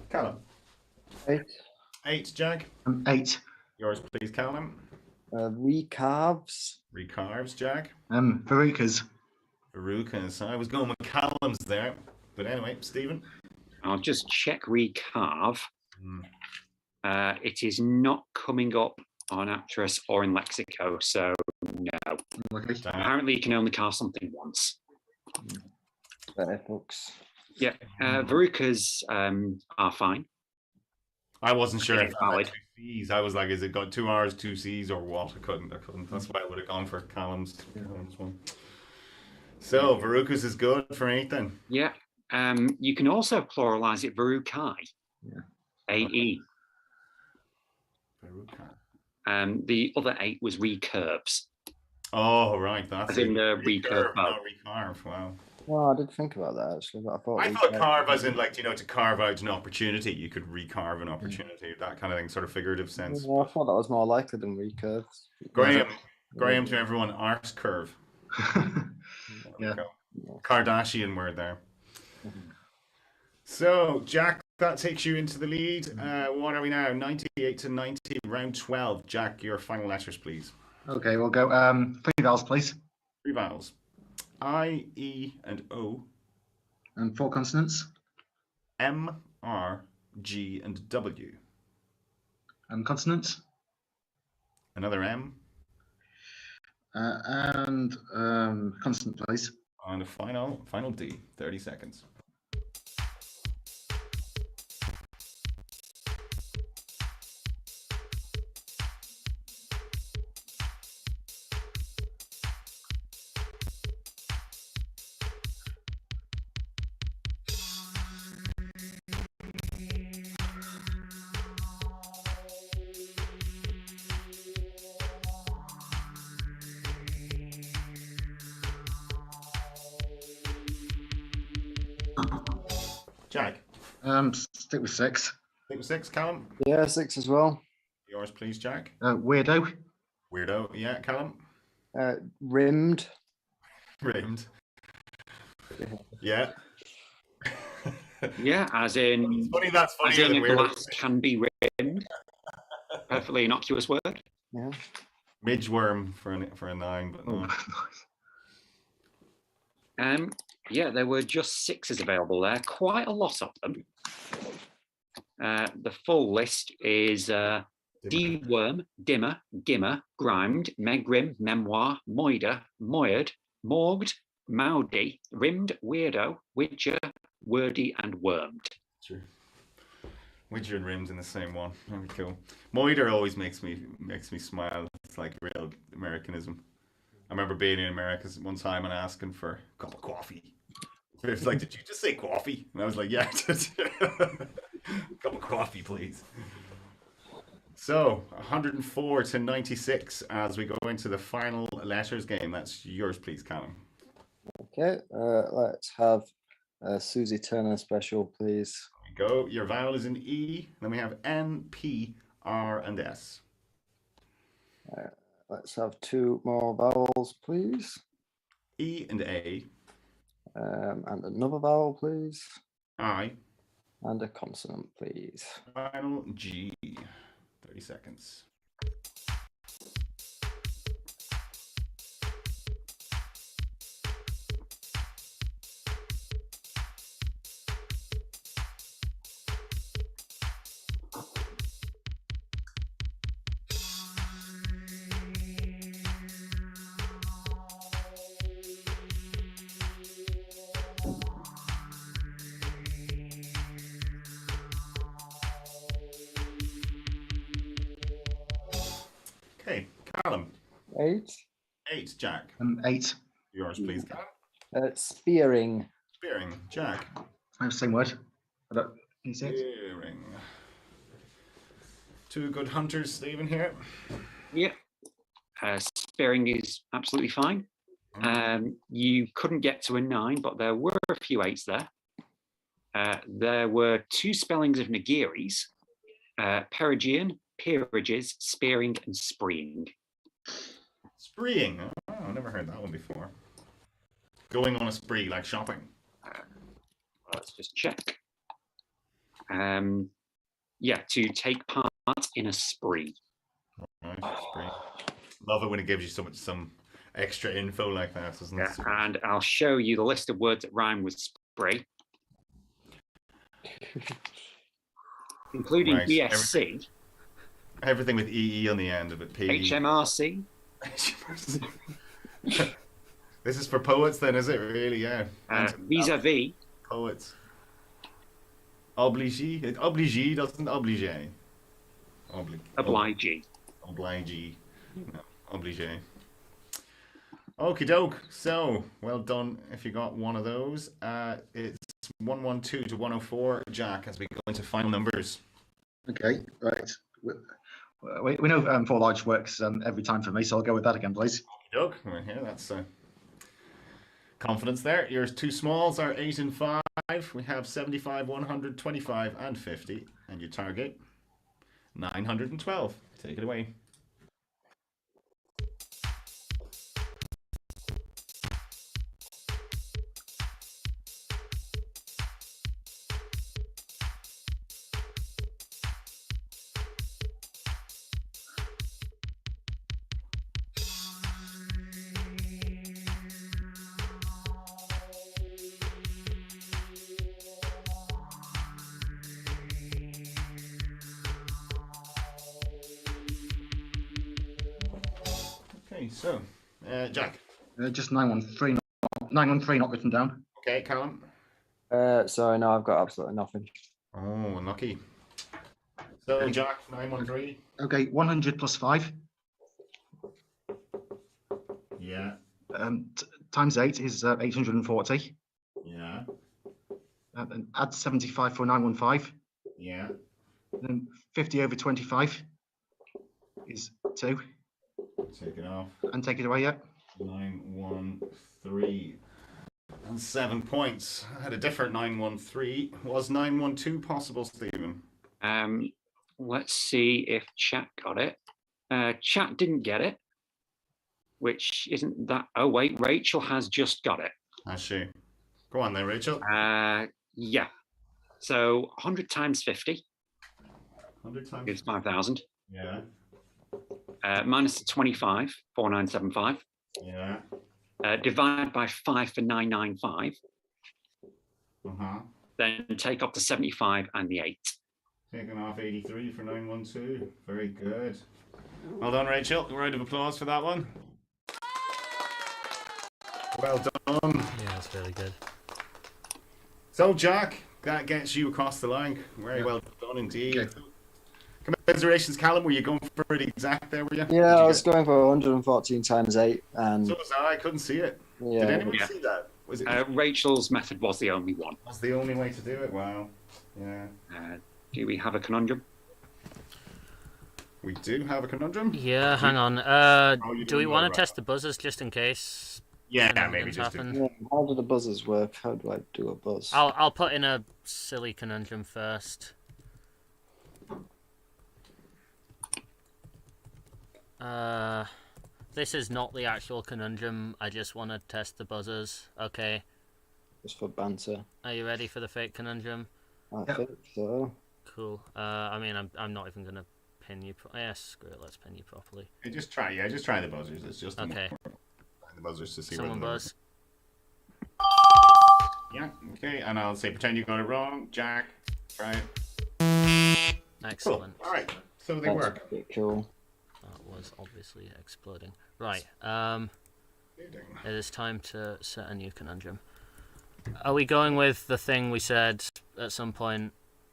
Callum. 8. 8, Jack. 8. Yours, please, Callum. Recarves. Recarves, Jack. Verucas. Verucas. I was going with Callum's there. But anyway, Stephen. I'll just check recarve. Hmm. It is not coming up on Actress or in Lexico, so no. Okay. Apparently, you can only carve something once. Better books. Yeah, Verucas are fine. I wasn't sure if It's it had valid. 2 C's. I was like, is it got 2 R's, 2 C's, or what? I couldn't. That's why I would have gone for Callum's one. So, Verucas is good for 8 then. Yeah. You can also pluralize it Verucai. Yeah. AE. Veruca. The other 8 was recurves. Oh, right. That's As in the recurve, recurve not recarve. Wow. Well, I did think about that actually, but I thought carve as in, like, to carve out an opportunity. You could recarve an opportunity, that kind of thing, sort of figurative sense. Yeah, I thought that was more likely than recurves. Graham to everyone, arse curve. Yeah. Kardashian word there. So, Jack, that takes you into the lead. What are we now? 98 to 90, round 12. Jack, your final letters, please. Okay, we'll go 3 vowels, please. 3 vowels. I, E, and O. And 4 consonants. M, R, G, and W. And consonants. Another M. And consonant, please. And a final D. 30 seconds. Jack. Stick with 6. Think 6, Callum. Yeah, 6 as well. Yours, please, Jack. Weirdo. Weirdo. Yeah, Callum. Rimmed. Rimmed. Yeah. Yeah, as in, It's funny that's as funnier in than a weirdo. glass can be rimmed. Perfectly innocuous word. Yeah. Midgeworm for a 9, but no. Yeah, there were just 6s available there. Quite a lot of them. The full list is deworm, dimmer, gimmer, grimed, megrim, memoir, moider, moired, morged, moody, rimmed, weirdo, widger, wordy, and wormed. True. Widger and rims in the same one. Very cool. Moider always makes me smile. It's like real Americanism. I remember being in America one time and asking for a cup of coffee. It was like, did you just say coffee? And I was like, yeah. Cup of coffee, please. So, 104 to 96 as we go into the final letters game. That's yours, please, Callum. Okay, let's have Susie Turner special, please. There we go. Your vowel is in E. Then we have N, P, R, and S. Let's have 2 more vowels, please. E and A. And another vowel, please. I. And a consonant, please. Final G. 30 seconds. 8. 8, Jack. 8. Yours, please, Callum. Spearing. Spearing, Jack. Same word. I don't, can you see it? Spearing. 2 good hunters, Stephen, here. Yeah. Spearing is absolutely fine. You couldn't get to a 9, but there were a few 8s there. There were 2 spellings of Nagiris, Perigean, peerages, spearing, and spreeing. Spreeing. Oh, I've never heard that one before. Going on a spree, like shopping. Let's just check. Yeah, to take part in a spree. Right, spree. Love it when it gives you some extra info like that, doesn't it? And I'll show you the list of words that rhyme with spree. Including Right, BSC. Everything with EE on the end of it. P. HMRC. This is for poets then, is it? Really, yeah. Vis-a-vis. Poets. Obligé. Obligé doesn't obligé. Obligé. Obligé. No, obligé. Okie doke. So, well done if you got one of those. It's 112 to 104, Jack, as we go into final numbers. Okay, right. We know 4 large works every time for me, so I'll go with that again, please. Okie doke. Right here, that's confidence there. Your 2 smalls are 8 and 5. We have 75, 100, 25, and 50. And your target, 912. Take it away. Okay, so, Jack. Just 913, 913 not written down. Okay, Callum. Sorry, no, I've got absolutely nothing. Oh, unlucky. So, Jack, 913. Okay, 100 plus 5 Yeah, times 8 is 840. yeah, And add 75 for 915. yeah. Then 50 over 25 is 2. Take it off. And take it away, yeah. 913. And 7 points. I had a different 913. Was 912 possible, Stephen? Let's see if chat got it. Chat didn't get it, which isn't that. Oh wait, Rachel has just got it. Has she? Go on then, Rachel. Yeah. So 100 times 50 100 times. is 5,000. Yeah, Minus the 25, 4975. yeah. Divide by 5 for 995. Uh-huh. Then take off the 75 and the 8. Taking off 83 for 912. Very good. Well done, Rachel. A round of applause for that one. Well done. Yeah, that's really good. So, Jack, that gets you across the line. Very well done indeed. Okay. Commiserations, Callum. Were you going for it exact there, were you? Yeah, I was going for 114 times 8, and So was I couldn't see it. yeah, Did anyone Yeah. see that? Was it Rachel's method was the only one. was the only way to do it? Wow. Yeah. Do we have a conundrum? We do have a conundrum. Yeah, hang on. you Do we didn't want know to that. test the buzzers just in case? Yeah, shenanigans maybe just happen? yeah, how do the buzzers work? How do I do a buzz? I'll put in a silly conundrum first. This is not the actual conundrum. I just want to test the buzzers. Okay. Just for banter. Are you ready for the fake conundrum? I Yep. think so. Cool. I mean, I'm not even gonna pin you. Yes, screw it. Let's pin you properly. Hey, just try the buzzers. It's just Okay. the buzzers to see Someone whether buzz. Yeah, okay, and I'll say pretend you got it wrong. Jack, right. Cool. Excellent. Alright, so they That's work. pretty cool. That was obviously exploding. Right. It is time to set a new conundrum. Are we going with the thing we said at some point,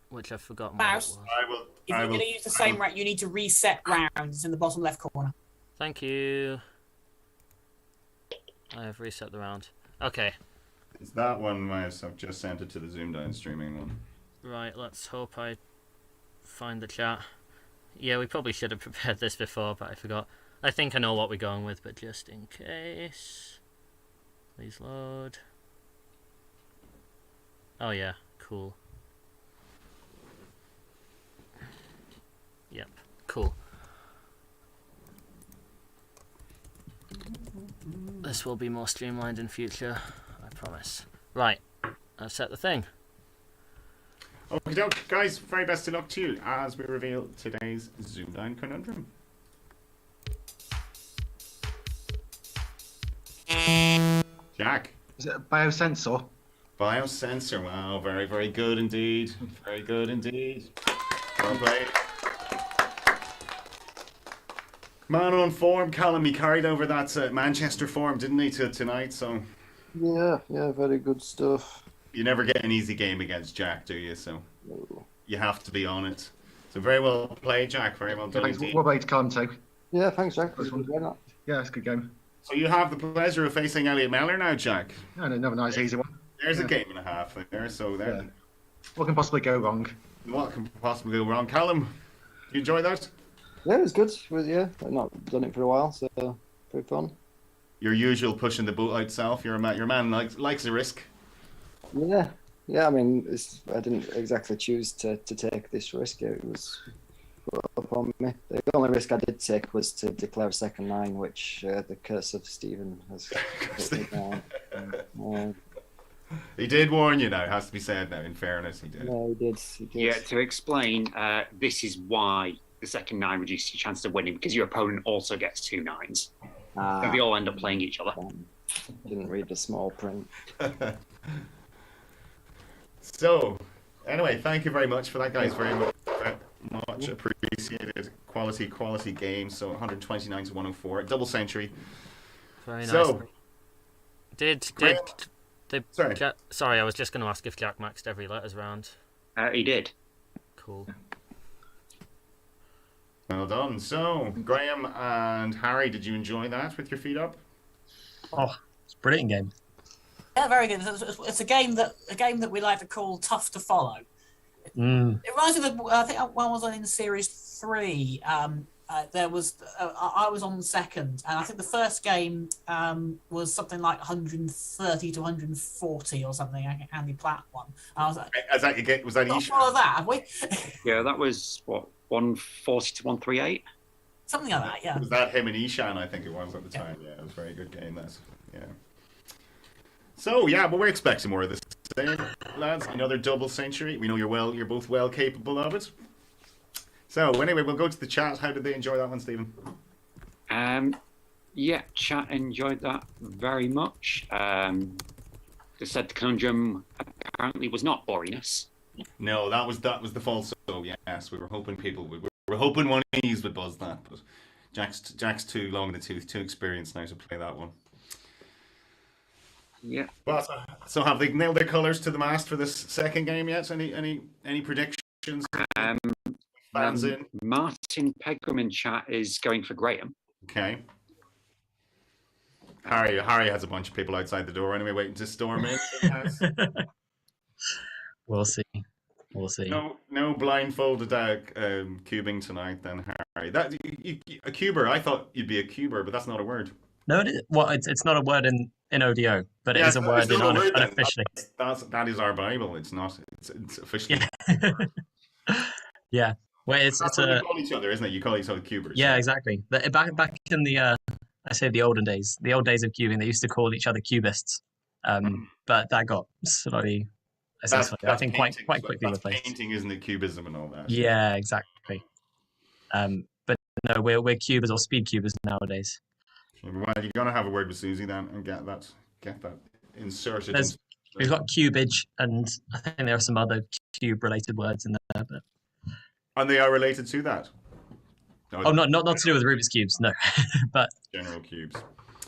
which I've forgotten what it Mouse. was? I will If you're going to use the same round, you need to reset rounds. It's in the bottom left corner. Thank you. I have reset the round. Okay. Is that one, Miles? I've just sent it to the ZoomDown streaming one. Right, let's hope I find the chat. Yeah, we probably should have prepared this before, but I forgot. I think I know what we're going with, but just in case. Please load. Oh yeah, cool. Yep, cool. This will be more streamlined in future, I promise. Right, I've set the thing. Okay, guys, very best of luck to you as we reveal today's ZoomDown conundrum. Jack. Is it a biosensor? Biosensor. Wow, very, very good indeed. Very good indeed. Well played. Man on form, Callum, he carried over that Manchester form, didn't he, to tonight? So Yeah, very good stuff. you never get an easy game against Jack, do you? So No. you have to be on it. So very well played, Jack. Very well done Thanks. indeed. What about Callum too? Yeah, thanks, Jack. Nice one. Why not? Yeah, it's a good game. So you have the pleasure of facing Elliot Mellor now, Jack. Yeah, another nice easy one. There's Yeah. a game and a half there. So there, Yeah. What can possibly go wrong? what can possibly go wrong? Callum, you enjoy that? Yeah, it was good. Yeah, I've not done it for a while, so pretty fun. Your usual pushing the boat out self. Your man likes a risk. Yeah. I mean, I didn't exactly choose to take this risk. It was put up on me. The only risk I did take was to declare a second 9, which the curse of Stephen has put me down. He did warn you now, it has to be said now, in fairness, he did. No, he did. Yeah, to explain, this is why the second 9 reduces your chance of winning, because your opponent also gets 2 9s. So they all end up playing each other. Didn't read the small print. So, anyway, thank you very much for that, guys. Very much appreciated. Quality game. So 129 to 104, double century. Very nice. So, sorry. Sorry, I was just going to ask if Jack maxed every letters round. He did. Cool. Well done. So, Graeme and Harry, did you enjoy that with your feet up? Oh, it's a brilliant game. Yeah, very good. It's a game that we like to call tough to follow. Mm. It reminds me of I think when I was in Series 3. There was I was on second, and I think the first game was something like 130 to 140 or something. I think Andy Platt won. I was like, Was that not Isha? follow that, have we? Yeah, that was, what, 140 to 138? Something like that, yeah. Was that him and Ishan, I think it was at the time. Yeah, it was a very good game, that. Yeah. So, yeah, but we're expecting more of this same, lads. Another double century. We know you're both well capable of it. So, anyway, we'll go to the chat. How did they enjoy that one, Stephen? Yeah, chat enjoyed that very much. They said the conundrum apparently was not boringness. No, that was the false. So, yes, we were hoping we were hoping one of these would buzz that, but Jack's too long in the tooth, too experienced now to play that one. Yeah. Well, so have they nailed their colours to the mast for this second game yet? Any predictions? Fans in? Martin Pegram in chat is going for Graham. Okay. Harry has a bunch of people outside the door anyway, waiting to storm in. We'll see. No blindfolded cubing tonight, then, Harry. That a cuber. I thought you'd be a cuber, but that's not a word. No, it's not a word in ODO, but it is a word in unofficially. That is our Bible. It's not. It's officially. Yeah. Well, it's what you call each other, isn't it? You call each other cubers. Yeah, exactly. Back in the I say the old days of cubing, they used to call each other cubists, but that got slowly, essentially, I think quite quickly replaced. Painting, isn't it? Cubism and all that. Yeah, exactly. But no, we're cubers or speed cubers nowadays. Well, you're gonna have a word with Susie then and get that inserted. We've got cubage, and I think there are some other cube-related words in there, but. And they are related to that. No, not to do with Rubik's cubes, no, but general cubes.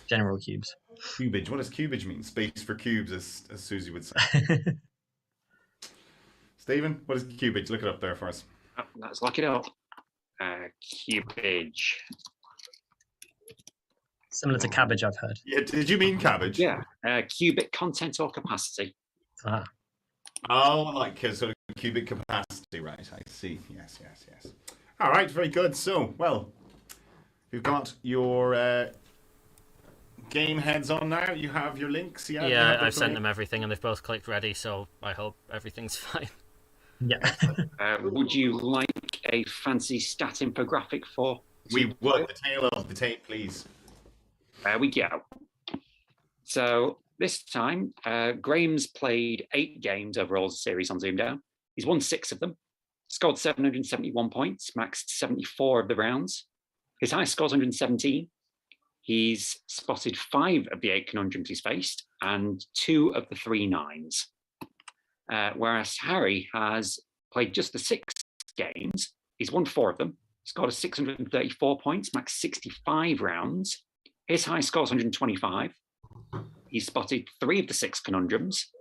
General cubes. Cubage. What does cubage mean? Space for cubes, as Susie would say. Stephen, what is cubage? Look it up there for us. Let's look it up. Cubage. Similar to cabbage, I've heard. Yeah, did you mean cabbage? Yeah, cubic content or capacity. Ah. Oh, like sort of cubic capacity, right? I see. Yes. All right, very good. So, well, you've got your game heads on now. You have your links. Yeah. Yeah, I've sent them everything, and they've both clicked ready. So I hope everything's fine. Yeah. Would you like a fancy stat infographic for? We would. The tail of the tape, please. There we go. So this time, Graeme's played 8 games overall as a series on ZoomDown. He's won 6 of them, scored 771 points, maxed 74 of the rounds. His highest score is 117. He's spotted 5 of the 8 conundrums he's faced and 2 of the 3 nines. Whereas Harry has played just the 6 games. He's won 4 of them, scored 634 points, maxed 65 rounds. His high score is 125. He's spotted 3 of the 6 conundrums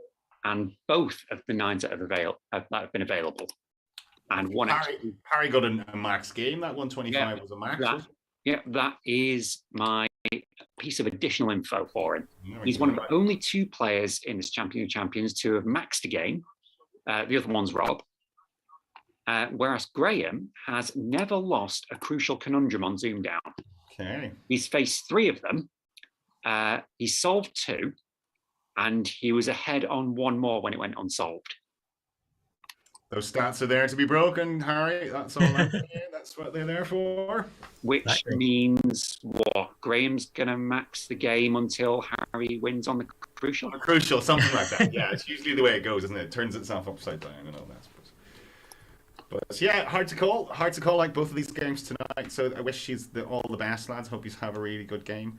and both of the 9s that have been available. And one Harry got a max game. That 125 was a max. That is my piece of additional info for him. He's one of the only 2 players in this Champion of Champions to have maxed a game. The other one's Rob. Whereas Graeme has never lost a crucial conundrum on ZoomDown. Okay. He's faced 3 of them. He solved 2, and he was ahead on 1 more when it went unsolved. Those stats are there to be broken, Harry. That's all I'm saying. That's what they're there for. Which means what? Graeme's going to max the game until Harry wins on the crucial? Crucial, something like that. Yeah, it's usually the way it goes, isn't it? It turns itself upside down and all that. But yeah, hard to call like both of these games tonight. So I wish you all the best, lads. Hope you have a really good game.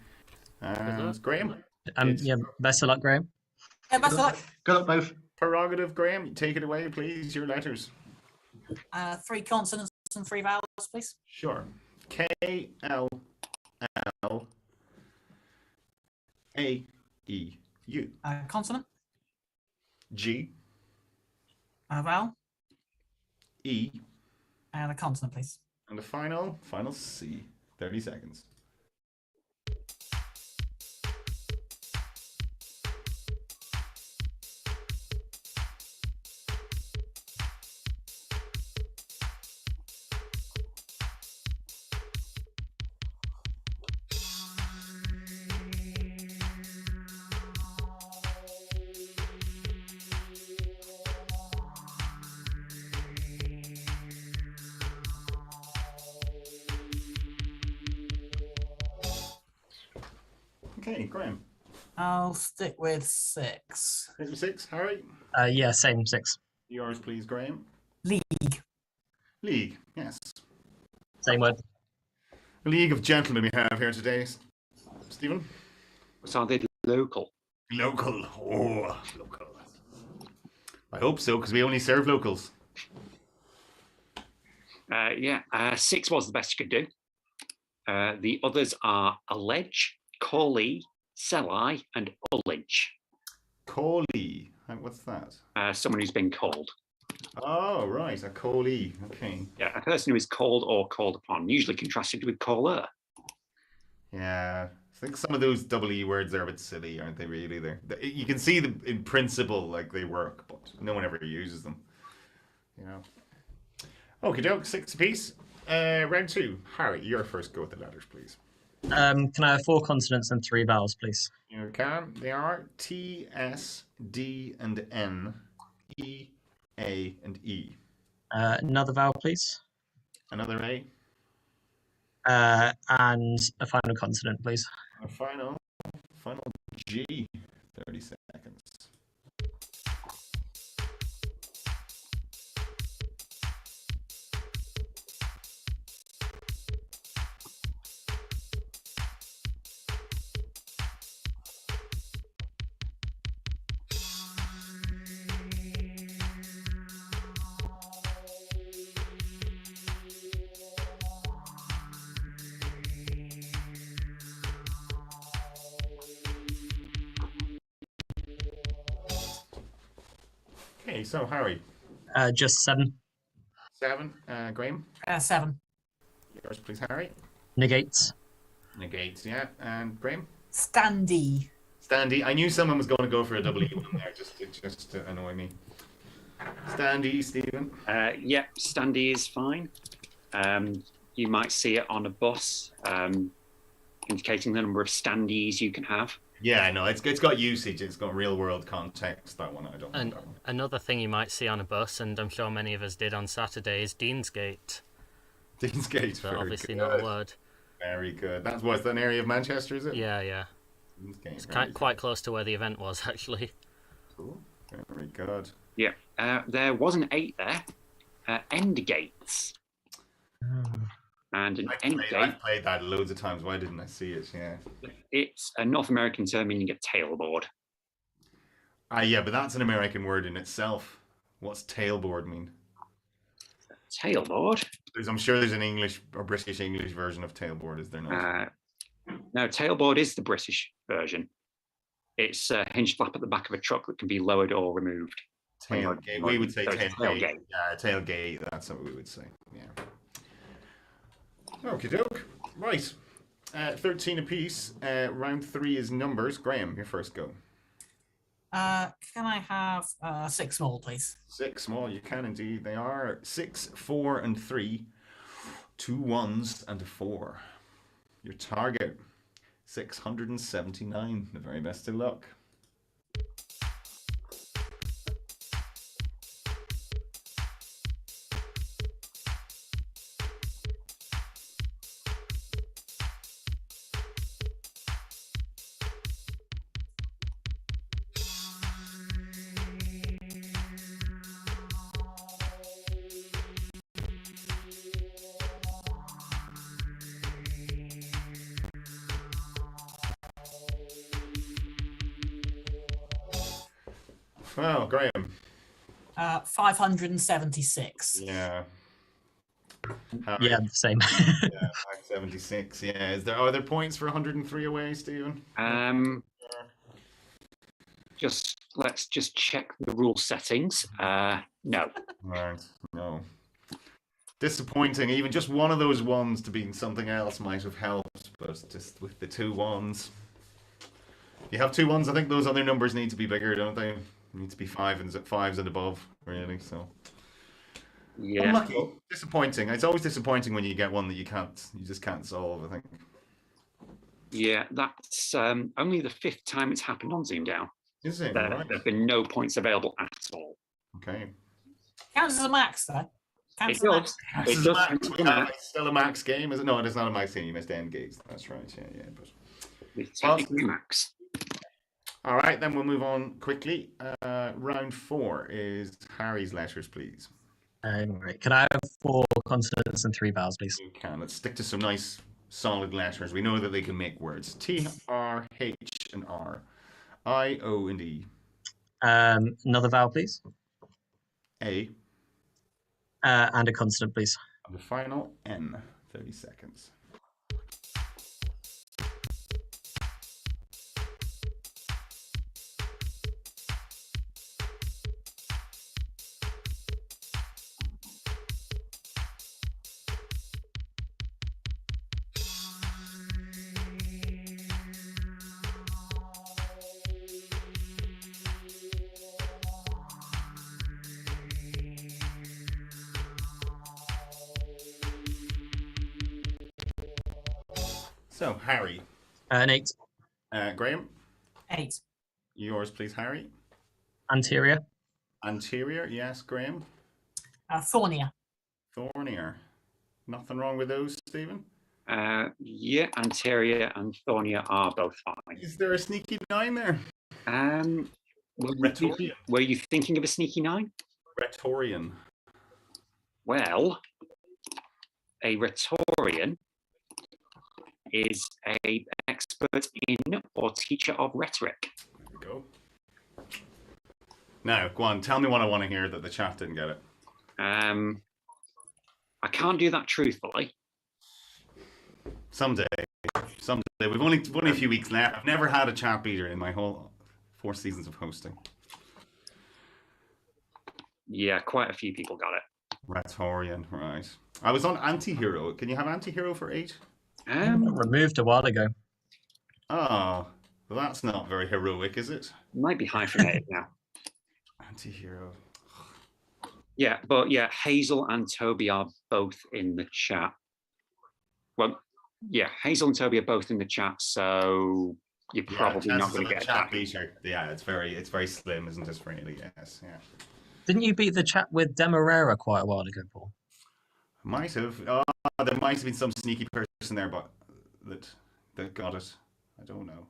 Graeme? Yeah, best of luck, Graeme. Yeah, best of luck. Good luck, both. Prerogative, Graeme. Take it away, please. Your letters. 3 consonants and 3 vowels, please. Sure. K, L, L, A, E, U. Consonant. G. Vowel. E. And a consonant, please. And the final C. 30 seconds. Okay, Graeme. I'll stick with 6. 6, Harry? Yeah, same 6. Yours, please, Graeme. League. League, yes. Same word. A league of gentlemen we have here today. Stephen? So are they local? Local. Oh, local. I hope so, because we only serve locals. 6 was the best you could do. The others are allege, Cawley, Selli, and Ullage. Cawley. What's that? Someone who's been called. Oh, right. A Cawley. Okay. Yeah, a person who is called or called upon, usually contrasted with caller. Yeah. I think some of those double E words are a bit silly, aren't they, really? You can see them in principle, like they work, but no one ever uses them. You know. Okie doke, 6 apiece. Round 2. Harry, your first go with the letters, please. Can I have 4 consonants and 3 vowels, please? You can. They are T, S, D, and N, E, A, and E. Another vowel, please. Another A. And a final consonant, please. A final G. 30 seconds. Okay, so Harry. Just 7. 7. Graeme. 7. Yours, please, Harry. Negates. Negates, yeah. And Graeme? Standee. Standee. I knew someone was going to go for a W in there just to annoy me. Standee, Stephen? Yeah, standee is fine. You might see it on a bus, indicating the number of standees you can have. Yeah, no, it's got usage. It's got real world context. That one I don't know. And That one. another thing you might see on a bus, and I'm sure many of us did on Saturday, is Deansgate. Deansgate. But obviously good. not a word. Very good. That's an area of Manchester, is it? Yeah. Deansgate, It's quite close to where the event was, actually. Cool. Very good. Yeah, there was an 8 there. Endgates. And an endgate. I've played that loads of times. Why didn't I see it? Yeah. It's a North American term meaning a tailboard. Yeah, but that's an American word in itself. What's tailboard mean? Tailboard? I'm sure there's an English or British English version of tailboard, is there not? No, tailboard is the British version. It's a hinged flap at the back of a truck that can be lowered or removed. Tailgate. We would say tailgate. Tailgate. Yeah, tailgate. That's what we would say. Yeah. Okie doke. Right. 13 apiece. Round 3 is numbers. Graeme, your first go. Can I have 6 small, please? 6 small. You can indeed. They are 6, 4, and 3. 2 1s and a 4. Your target, 679. The very best of luck. Well, Graeme. 576. Yeah. Yeah, same. Yeah, 576. Yeah. Are there points for 103 away, Stephen? Let's just check the rule settings. No. Right. No. Disappointing. Even just one of those ones to being something else might have helped, but just with the 2 1s. If you have 2 1s, I think those other numbers need to be bigger, don't they? Need to be 5s and above, really. So Yeah. unlucky. Disappointing. It's always disappointing when you get one that you just can't solve, I think. Yeah, that's only the 5th time it's happened on ZoomDown. Is it? There Right. have been no points available at all. Okay. Counts as a max, though. Counts It as a does. max. It does count as a max. It's still a max game, is it? No, it is not a max game. You missed end gates. That's right. Yeah. But It's technically a max. all right, then we'll move on quickly. Round 4 is Harry's letters, please. Right. Can I have 4 consonants and 3 vowels, please? You can. Let's stick to some nice, solid letters. We know that they can make words. T, R, H, and R. I, O, and E. Another vowel, please. A. And a consonant, please. And the final N. 30 seconds. So, Harry. An 8. Graeme, 8. yours, please, Harry. Anterior. Anterior, yes, Graeme. Thornier. Thornier. Nothing wrong with those, Stephen? Yeah, anterior and thornier are both fine. Is there a sneaky 9 there? Were you thinking of a sneaky 9? Rhetorian. Well, a rhetorian is an expert in or teacher of rhetoric. There we go. Now, go on, tell me what I want to hear that the chat didn't get it. I can't do that truthfully. Someday. We've only a few weeks left. I've never had a chat beater in my whole 4 seasons of hosting. Yeah, quite a few people got it. Rhetorian, right. I was on anti-hero. Can you have anti-hero for 8? Removed a while ago. Oh, well, that's not very heroic, is it? Might be hyphenated now. Anti-hero. Yeah, but yeah, Hazel and Toby are both in the chat. Well, yeah, Hazel and Toby are both in the chat, so you're probably not going to get a chat. Yeah, it's very slim, isn't it? Really, yes, yeah. Didn't you beat the chat with Demerara quite a while ago, Paul? Might have. There might have been some sneaky person there, but that got it. I don't know.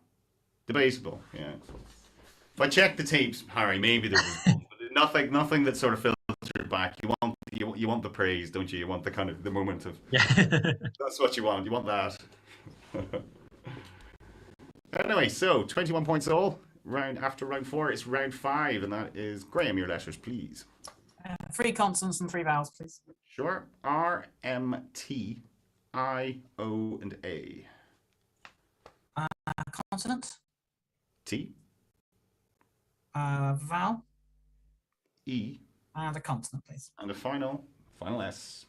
Debatable, yeah. If I check the tapes, Harry, maybe there was nothing that sort of filtered back. You want the praise, don't you? You want the kind of the moment of that's what you want. You want that. Anyway, so 21 points all. After round 4, it's round 5, and that is Graeme. Your letters, please. 3 consonants and 3 vowels, please. Sure. R, M, T, I, O, and A. Consonant. T. Vowel. E. And a consonant, please. And a final S.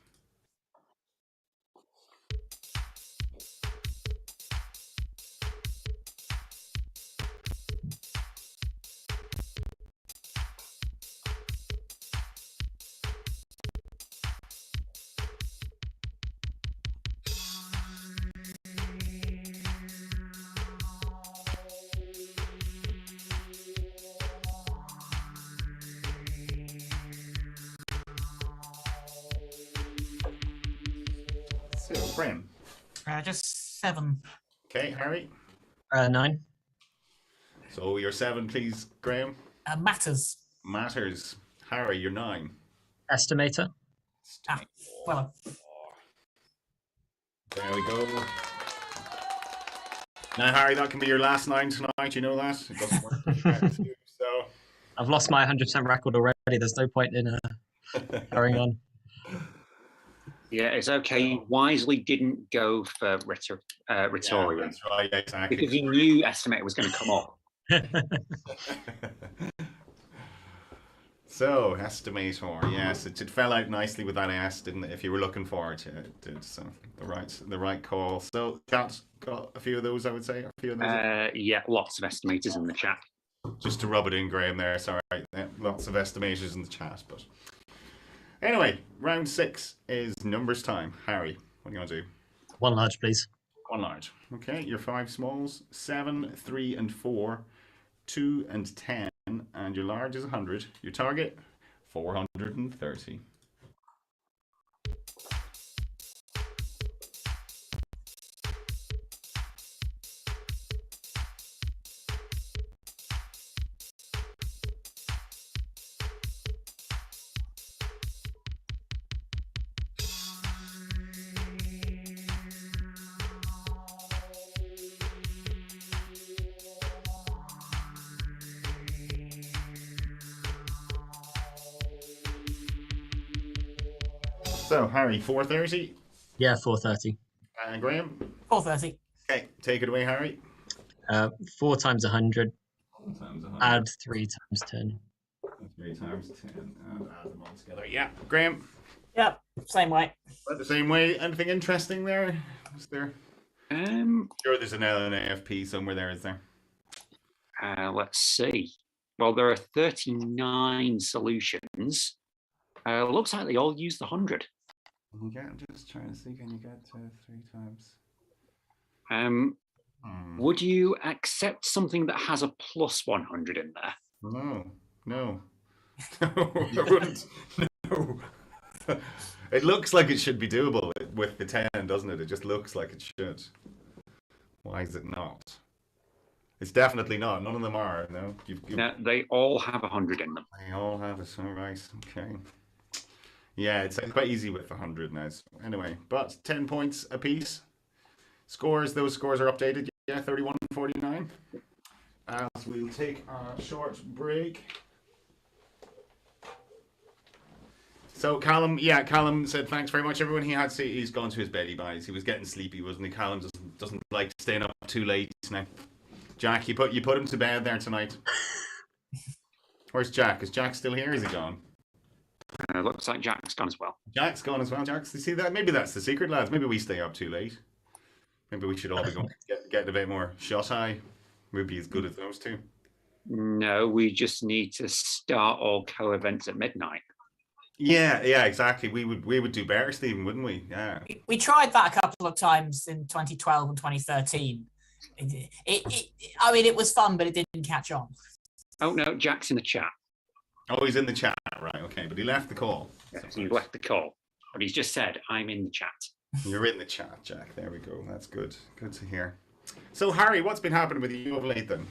So, Graeme. Just 7. Okay, Harry. 9. So your 7, please, Graeme. Matters. Matters. Harry, you're 9. Estimator. Well. There we go. Now, Harry, that can be your last 9 tonight. You know that? It doesn't work for Shrek too, so. I've lost my 100% record already. There's no point in carrying on. Yeah, it's okay. He wisely didn't go for Rhetorian. Yeah, that's right, exactly. Because he knew Estimator was going to come up. So, Estimator, yes, it fell out nicely with that S, didn't it? If you were looking forward to it, did so the right call. So, chat's got a few of those, I would say. A few of those. Yeah, lots of estimators in the chat. Just to rub it in, Graeme. There, sorry, yeah, lots of estimators in the chat, but anyway, round 6 is numbers time. Harry, what do you want to do? 1 large, please. 1 large. Okay, your 5 smalls: 7, 3, and 4, 2 and 10. And your large is 100. Your target, 430. So, Harry, 430. Yeah, 430. And Graeme? 430. Okay, take it away, Harry. 4 times 100. 4 times 100. Add 3 times 10. 3 times 10. And add them all together. Yeah, Graeme? Yep, same way. The same way. Anything interesting there? Is there? Sure, there's an L and an AFP somewhere there, is there? Let's see. Well, there are 39 solutions. Looks like they all use the 100. I'm just trying to see, can you get to 3 times? Would you accept something that has a plus 100 in there? No. No, I wouldn't. No. It looks like it should be doable with the 10, doesn't it? It just looks like it should. Why is it not? It's definitely not. None of them are, no? No, they all have 100 in them. They all have it, all right. Okay. Yeah, it's quite easy with 100 now. So anyway, but 10 points apiece. Scores, those scores are updated. Yeah, 31-49. As we'll take a short break. So Callum said thanks very much, everyone. He's gone to his bed, he was getting sleepy, wasn't he? Callum doesn't like staying up too late now. Jack, you put him to bed there tonight. Where's Jack? Is Jack still here? Is he gone? Looks like Jack's gone as well. Jack's gone as well. You see that? Maybe that's the secret, lads. Maybe we stay up too late. Maybe we should all be going get a bit more shot eye. We'd be as good as those two. No, we just need to start all co-events at midnight. Yeah, exactly. We would do better, Stephen, wouldn't we? Yeah. We tried that a couple of times in 2012 and 2013. I mean, it was fun, but it didn't catch on. Oh no, Jack's in the chat. Oh, he's in the chat, right? Okay, but he left the call. Yes, he left the call, but he's just said, "I'm in the chat." You're in the chat, Jack. There we go. That's good. Good to hear. So, Harry, what's been happening with you of late then?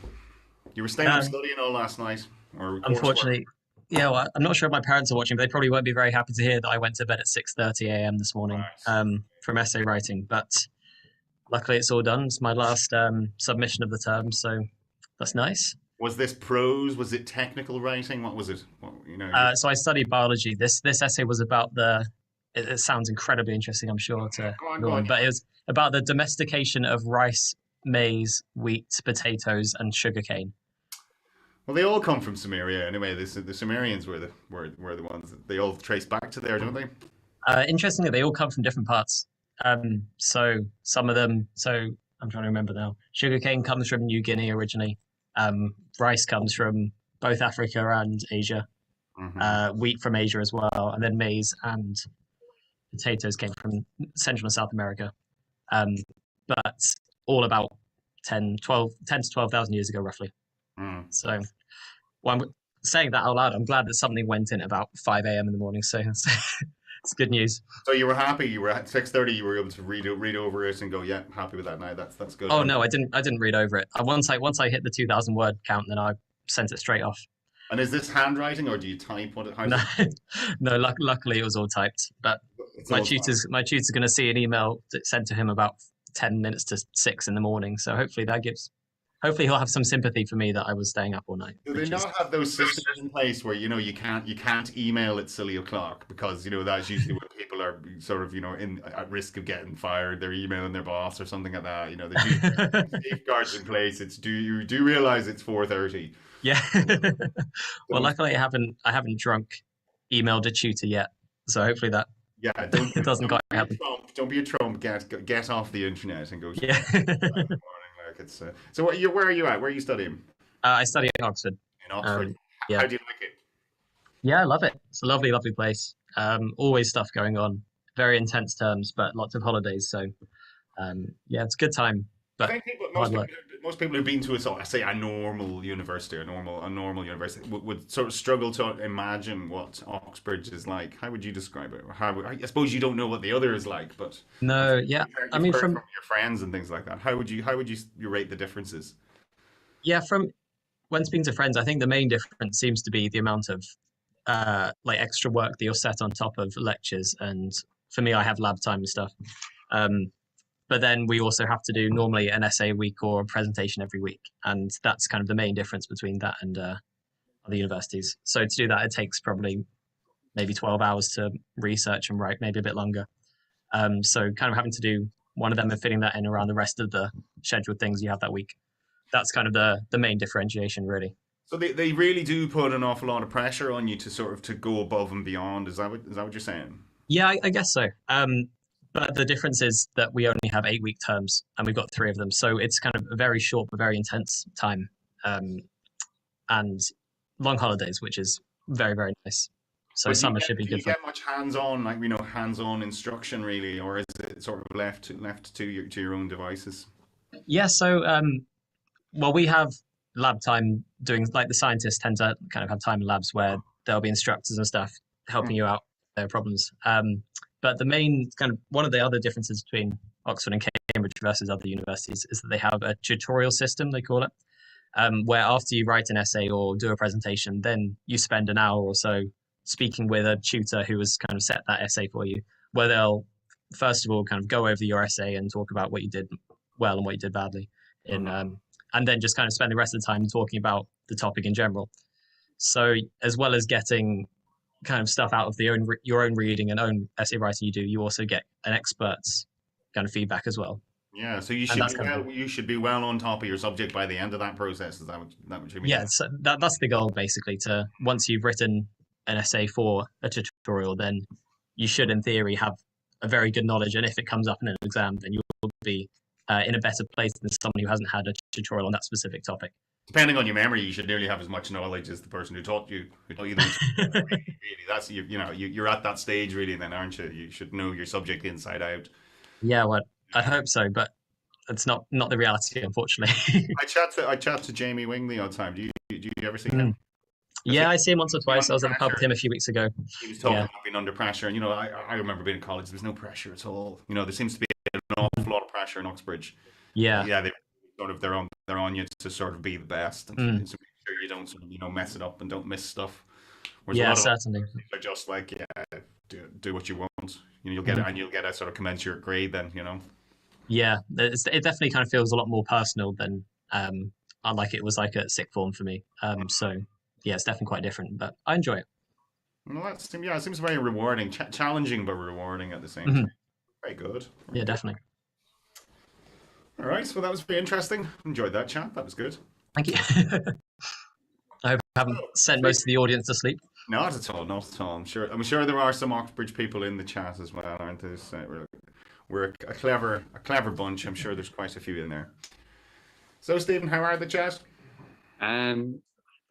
You were staying up studying all last night, or unfortunately, yeah. Well, I'm not sure if my parents are watching, but they probably won't be very happy to hear that I went to bed at 6:30 a.m. this morning from essay writing. But luckily, it's all done. It's my last submission of the term, so that's nice. Was this prose? Was it technical writing? What was it? So I studied biology. This essay was about it sounds incredibly interesting, I'm sure, to go on. But it was about the domestication of rice, maize, wheat, potatoes, and sugarcane. Well, they all come from Sumeria anyway. The Sumerians were the ones that they all trace back to there, don't they? Interestingly, they all come from different parts. So some of them. So I'm trying to remember now. Sugarcane comes from New Guinea originally. Rice comes from both Africa and Asia. Mm-hmm. Wheat from Asia as well, and then maize and potatoes came from Central and South America. But all about 10 to 12,000 years ago, roughly. So, well, I'm saying that out loud. I'm glad that something went in at about 5 a.m. in the morning. So it's good news. So you were happy. You were at 6:30. You were able to read over it and go, yeah, happy with that now. That's good. Oh no, I didn't read over it. Once I hit the 2,000 word count, then I sent it straight off. And is this handwriting or do you type? No, luckily it was all typed. But my tutor's going to see an email sent to him about 10 minutes to 6 in the morning. So hopefully he'll have some sympathy for me that I was staying up all night. Do they not have those systems in place where you can't email at silly o'clock because that's usually when people are sort of at risk of getting fired. They're emailing their boss or something like that. There's safeguards in place. You do realize it's 4:30. Yeah. Well, luckily I haven't emailed a tutor yet, so hopefully that it doesn't quite happen. Don't be a Trump. Get off the internet and go. Yeah. So where are you at? Where are you studying? I study in Oxford. In Oxford. Yeah. How do you like it? Yeah, I love it. It's a lovely, lovely place. Always stuff going on. Very intense terms, but lots of holidays. So, it's a good time. But I think most people who've been to a normal university, a normal university would sort of struggle to imagine what Oxford is like. How would you describe it? I suppose you don't know what the other is like, but no, yeah. I mean, from your friends and things like that, how would you rate the differences? Yeah, from when speaking to friends, I think the main difference seems to be the amount of extra work that you're set on top of lectures. And for me, I have lab time and stuff. But then we also have to do normally an essay a week or a presentation every week. And that's kind of the main difference between that and other universities. So to do that, it takes probably maybe 12 hours to research and write, maybe a bit longer. So kind of having to do one of them and fitting that in around the rest of the scheduled things you have that week. That's kind of the main differentiation, really. So they really do put an awful lot of pressure on you to sort of to go above and beyond. Is that what you're saying? Yeah, I guess so. But the difference is that we only have 8-week terms and we've got 3 of them. So it's kind of a very short but very intense time and long holidays, which is very, very nice. So summer should be good. Do you get much hands-on instruction really, or is it sort of left to your own devices? Yeah, so we have lab time doing, like the scientists tend to kind of have time in labs where there'll be instructors and stuff helping you out with their problems. But the main kind of one of the other differences between Oxford and Cambridge versus other universities is that they have a tutorial system, they call it, where after you write an essay or do a presentation, then you spend an hour or so speaking with a tutor who has kind of set that essay for you, where they'll first of all kind of go over your essay and talk about what you did well and what you did badly, and then just kind of spend the rest of the time talking about the topic in general. So as well as getting kind of stuff out of your own reading and own essay writing you also get an expert's kind of feedback as well. Yeah, so you should be well on top of your subject by the end of that process. Is that what you mean? Yeah, so that's the goal basically. To once you've written an essay for a tutorial, then you should in theory have a very good knowledge, and if it comes up in an exam, then you'll be in a better place than someone who hasn't had a tutorial on that specific topic. Depending on your memory, you should nearly have as much knowledge as the person who taught you. Really, that's you're at that stage really, then, aren't you? You should know your subject inside out. Yeah, well, I hope so, but it's not the reality, unfortunately. I chat to Jamie Wing the odd time. Do you ever see him? Yeah, I see him once or twice. I was at the pub with him a few weeks ago. He was talking about being under pressure, and I remember being in college. There was no pressure at all. There seems to be an awful lot of pressure in Uxbridge. Yeah, they sort of they're on you to sort of be the best, and to make sure you don't sort of mess it up and don't miss stuff. Whereas a lot certainly. Of are just like do what you want. You'll get it, and you'll get a sort of commensurate grade then. Yeah, it definitely kind of feels a lot more personal than like it was like at sixth form for me. So yeah, it's definitely quite different, but I enjoy it. Well, it seems very rewarding, challenging but rewarding at the same time. Very good. Yeah, definitely. All right, so that was very interesting. Enjoyed that chat. That was good. Thank you. I hope I haven't sent most of the audience to sleep. Not at all. Not at all. I'm sure there are some Oxbridge people in the chat as well, aren't there? We're a clever bunch. I'm sure there's quite a few in there. So, Stephen, how are the chat?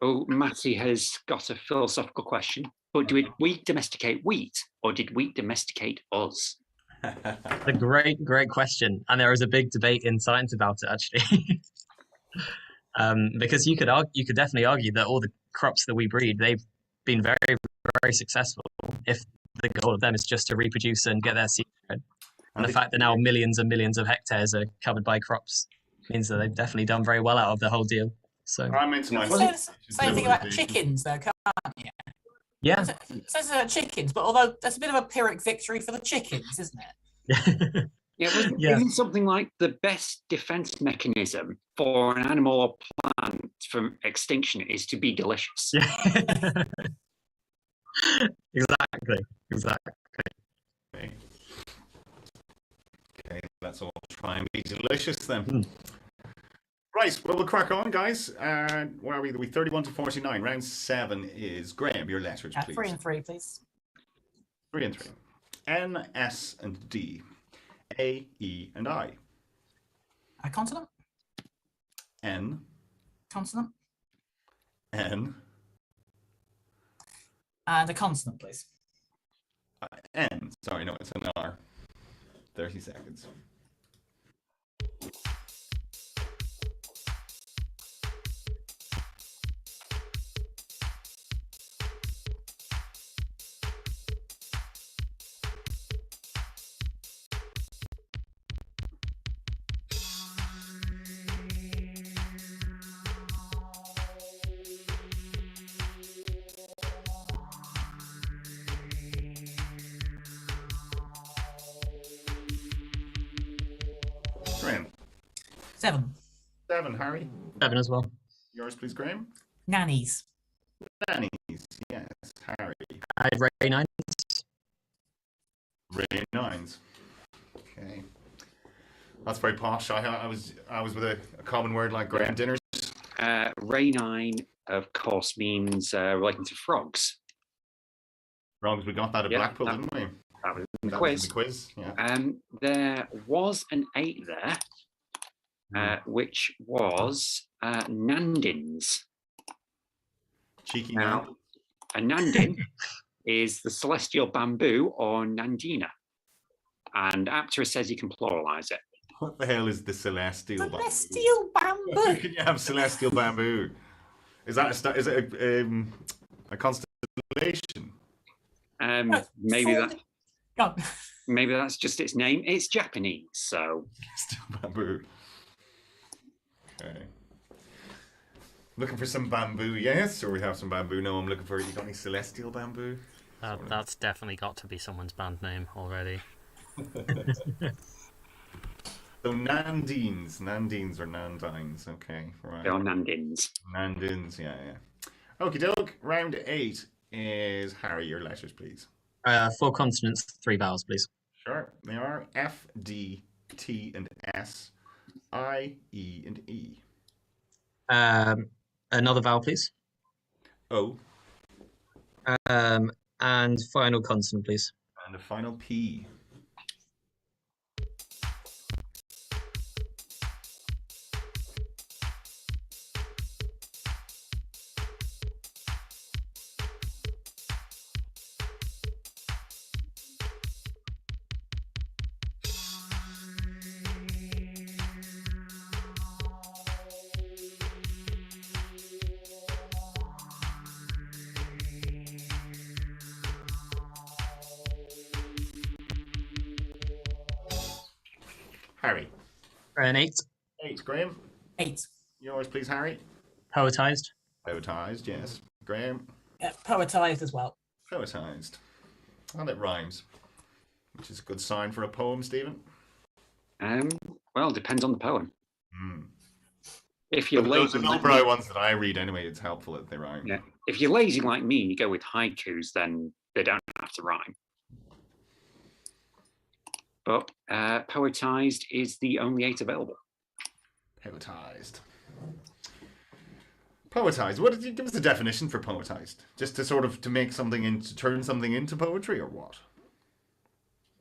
Matty has got a philosophical question. But did wheat domesticate wheat, or did wheat domesticate us? A great question, and there is a big debate in science about it actually. Because you could definitely argue that all the crops that we breed, they've been very, very successful. If the goal of them is just to reproduce and get their seed spread, and the fact that now millions and millions of hectares are covered by crops means that they've definitely done very well out of the whole deal. So I'm into my same thing about chickens, though, can't you? Yeah. Says about chickens, but although that's a bit of a Pyrrhic victory for the chickens, isn't it? Isn't something like the best defense mechanism for an animal or plant from extinction is to be delicious? Exactly. Okay, let's all try and be delicious then. Right, well, we'll crack on, guys. Where are we? We 31 to 49. Round 7 is Graeme. Your letters, please. 3 and 3, please. 3 and 3. N, S, and D. A, E, and I. A consonant. N. Consonant. N. And a consonant, please. N. Sorry, no, it's an R. 30 seconds. Graeme. 7. 7, Harry. 7 as well. Yours, please, Graeme. Nannies. Nannies, yes. Harry. I had Ray 9. Ray 9s. Okay. That's very posh. I was with a common word like Graeme dinners. Ray 9, of course, means relating to frogs. Frogs, we got that at Blackpool, didn't we? That was in the That quiz. was in the quiz, yeah. There was an 8 there, which was Nandins. Cheeky Now, a Nandin is the celestial bamboo or Nandina. And Aptera says you can pluralize it. What the hell is the celestial bamboo? Celestial bamboo. How can you have celestial bamboo? Is it a constellation? Maybe that. Go on. Maybe that's just its name. It's Japanese, so. Celestial bamboo. Okay. Looking for some bamboo, yes, or we have some bamboo. No, I'm looking for. You got any celestial bamboo? That's definitely got to be someone's band name already. So Nandines or Nandines, okay, right. They are Nandins. Nandins, yeah. Okie doke. Round 8 is Harry. Your letters, please. 4 consonants, 3 vowels, please. Sure. They are F, D, T, and S, I, E, and E. Another vowel, please. O. And final consonant, please. And the final P. Harry. An 8. 8, Graeme. 8. Yours, please, Harry. Poetized. Poetized, yes. Graeme. Poetized as well. Poetized. And it rhymes, which is a good sign for a poem, Stephen. Well, depends on the poem. Mm. If you're lazy, the lowbrow ones that I read anyway, it's helpful that they rhyme. yeah. If you're lazy like me, you go with haikus, then they don't have to rhyme. But poetized is the only 8 available. Poetized. Poetized. What did you give us a definition for poetized? Just to sort of to make something into turn something into poetry, or what?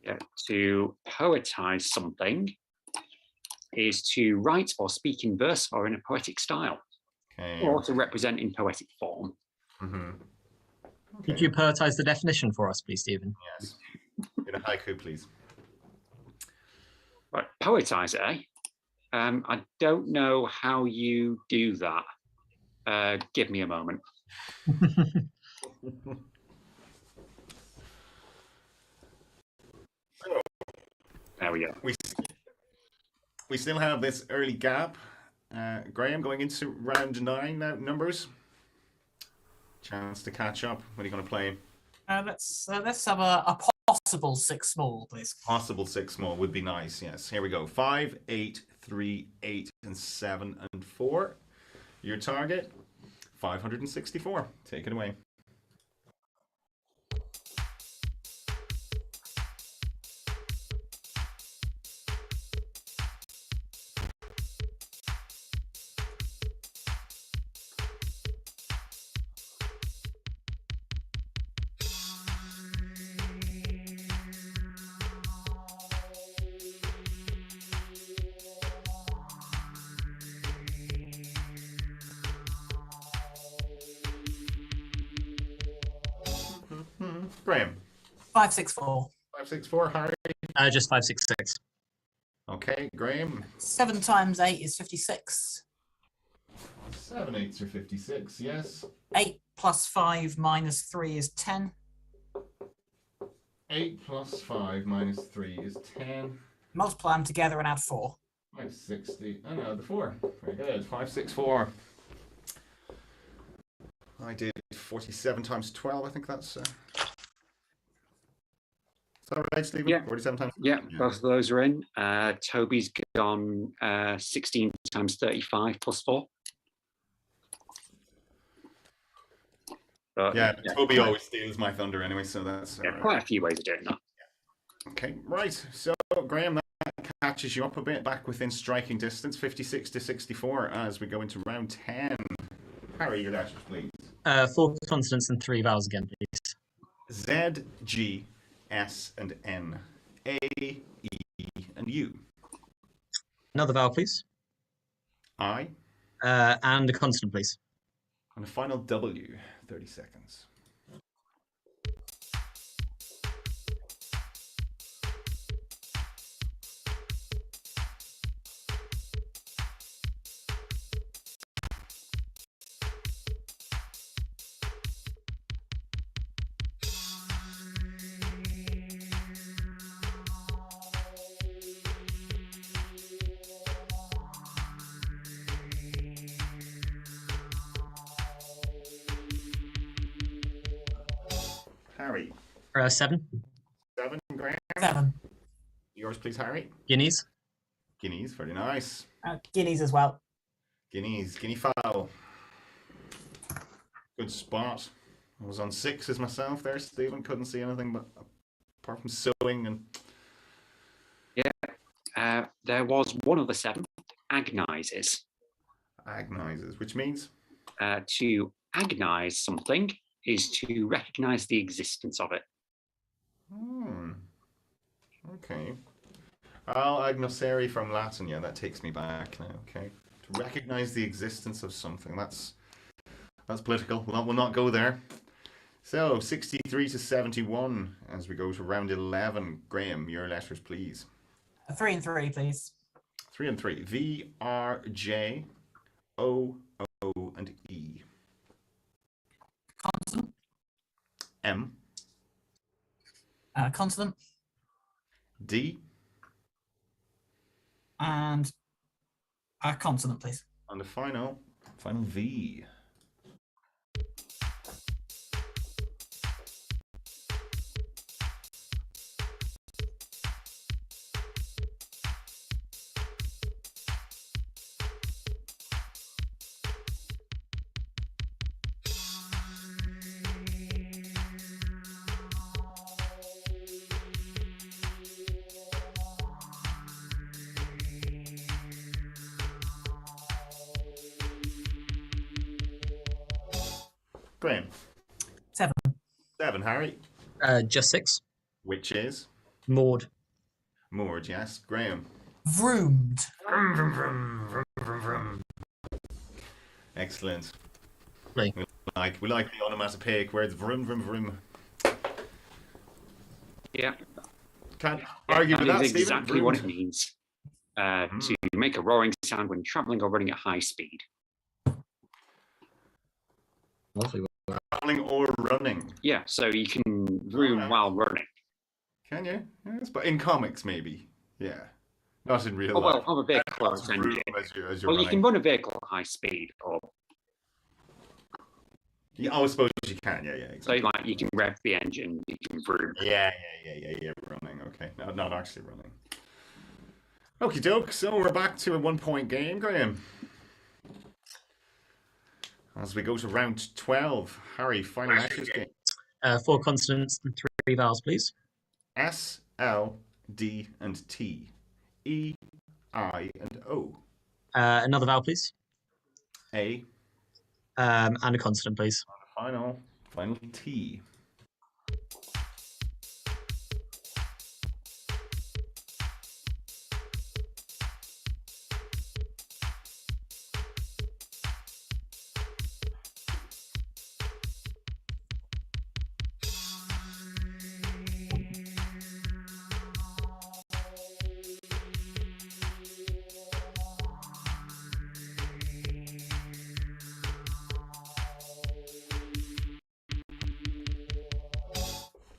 Yeah, to poetize something is to write or speak in verse or in a poetic style, Okay. or to represent in poetic form. Mm-hmm. Okay. Could you poetize the definition for us, please, Stephen? Yes. In a haiku, please. Right, poetize, eh? I don't know how you do that. Give me a moment. There we go. We still have this early gap. Graeme, going into round 9 now, numbers. Chance to catch up. What are you going to play? Let's have a possible 6 small, please. Possible 6 small would be nice, yes. Here we go. 5, 8, 3, 8, and 7, and 4. Your target, 564. Take it away. Graeme. 564. 564. Harry. Just 566. Okay, Graeme. 7 times 8 is 56. 7 8s are 56, yes. 8 plus 5 minus 3 is 10. 8 plus 5 minus 3 is 10. Multiply them together and add 4. 560. Oh no, the 4. Very good. 564. I did 47 times 12. I think that's. Is that right, Stephen? Yeah. 47 times. Yeah, both of those are in. Toby's gone 16 times 35 plus 4. But, Yeah, Toby always steals my thunder anyway, so that's. Yeah, quite a few ways of doing that. Okay, right. So, Graeme, that catches you up a bit, back within striking distance, 56 to 64, as we go into round 10. Harry, your letters, please. 4 consonants and 3 vowels again, please. Z, G, S, and N. A, E, and U. Another vowel, please. I. And a consonant, please. And a final W. 30 seconds. Harry. 7. 7, Graeme. 7. Yours, please, Harry. Guineas. Guineas, very nice. Guineas as well. Guineas, guinea fowl. Good spot. I was on 6s myself there, Stephen. Couldn't see anything but apart from sewing and. Yeah, there was one of the 7, agonizes. Agonizes, which means? To agonize something is to recognize the existence of it. Okay. Al agnoseri from Latin, yeah, that takes me back now, okay. To recognize the existence of something, that's political. We'll not go there. So, 63 to 71 as we go to round 11. Graeme, your letters, please. 3 and 3, please. 3 and 3. V, R, J, O, O, and E. Consonant. M. Consonant. D. And a consonant, please. On the final V. Graeme. 7. 7, Harry. Just 6. Which is? Maud. Moored, yes. Graeme. Vroomed. Vroom, vroom, vroom, vroom, vroom, vroom. Excellent. Right. We like the onomatopoeic words. Vroom, vroom, vroom. Yeah. Can't argue with that that, is Stephen. exactly what it Vroomed. means. To make a roaring sound when traveling or running at high speed. Lovely. Traveling or running. Yeah, so you can vroom while running. Can you? Yes, but in comics, maybe. Yeah. Not in real Oh, life. well, of a vehicle or Not its vroom engine. as you're Well, you running. can run a vehicle at high speed, or Yeah, I suppose you can. Yeah, so exactly. like you can rev the engine, you can vroom. Yeah. Running. Okay, no, not actually running. Okie doke. So we're back to a 1-point game, Graeme. As we go to round 12, Harry, final letters game. 4 consonants and 3 vowels, please. S, L, D, and T. E, I, and O. Another vowel, please. A, And a consonant, please. final T.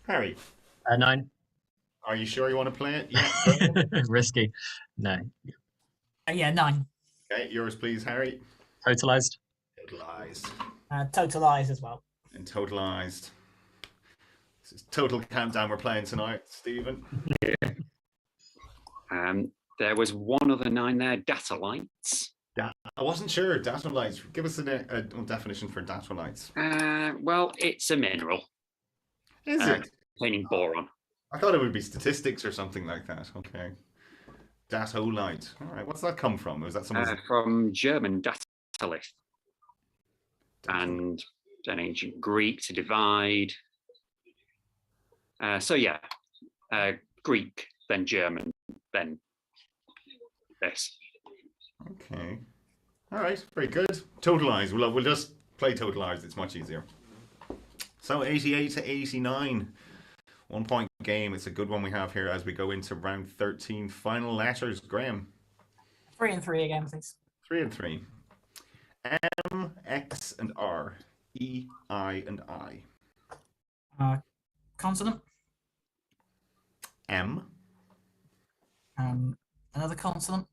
Harry, 9. are you sure you want to play it? Yeah. Risky. No. Yeah, 9. Okay, yours please, Harry. Totalized. Totalized. Totalize as well. And totalized. This is Total Countdown we're playing tonight, Stephen. There was one other 9 there, data lights. I wasn't sure. Data lights. Give us a definition for data lights. Well, it's a mineral Is it? containing boron. I thought it would be statistics or something like that. Okay. Datolite. All right. What's that come from? Was that someone's... From German datalith and then ancient Greek to divide. Greek, then German, then this. Okay. All right. Very good. Totalize. We'll just play totalize. It's much easier. So 88 to 89. 1-point game. It's a good one we have here as we go into round 13. Final letters. Graeme. 3 and 3 again, please. 3 and 3. M, X, and R. E, I, and I. Consonant. M. Another consonant.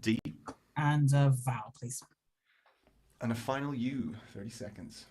D. And a vowel, please. And a final U. 30 seconds.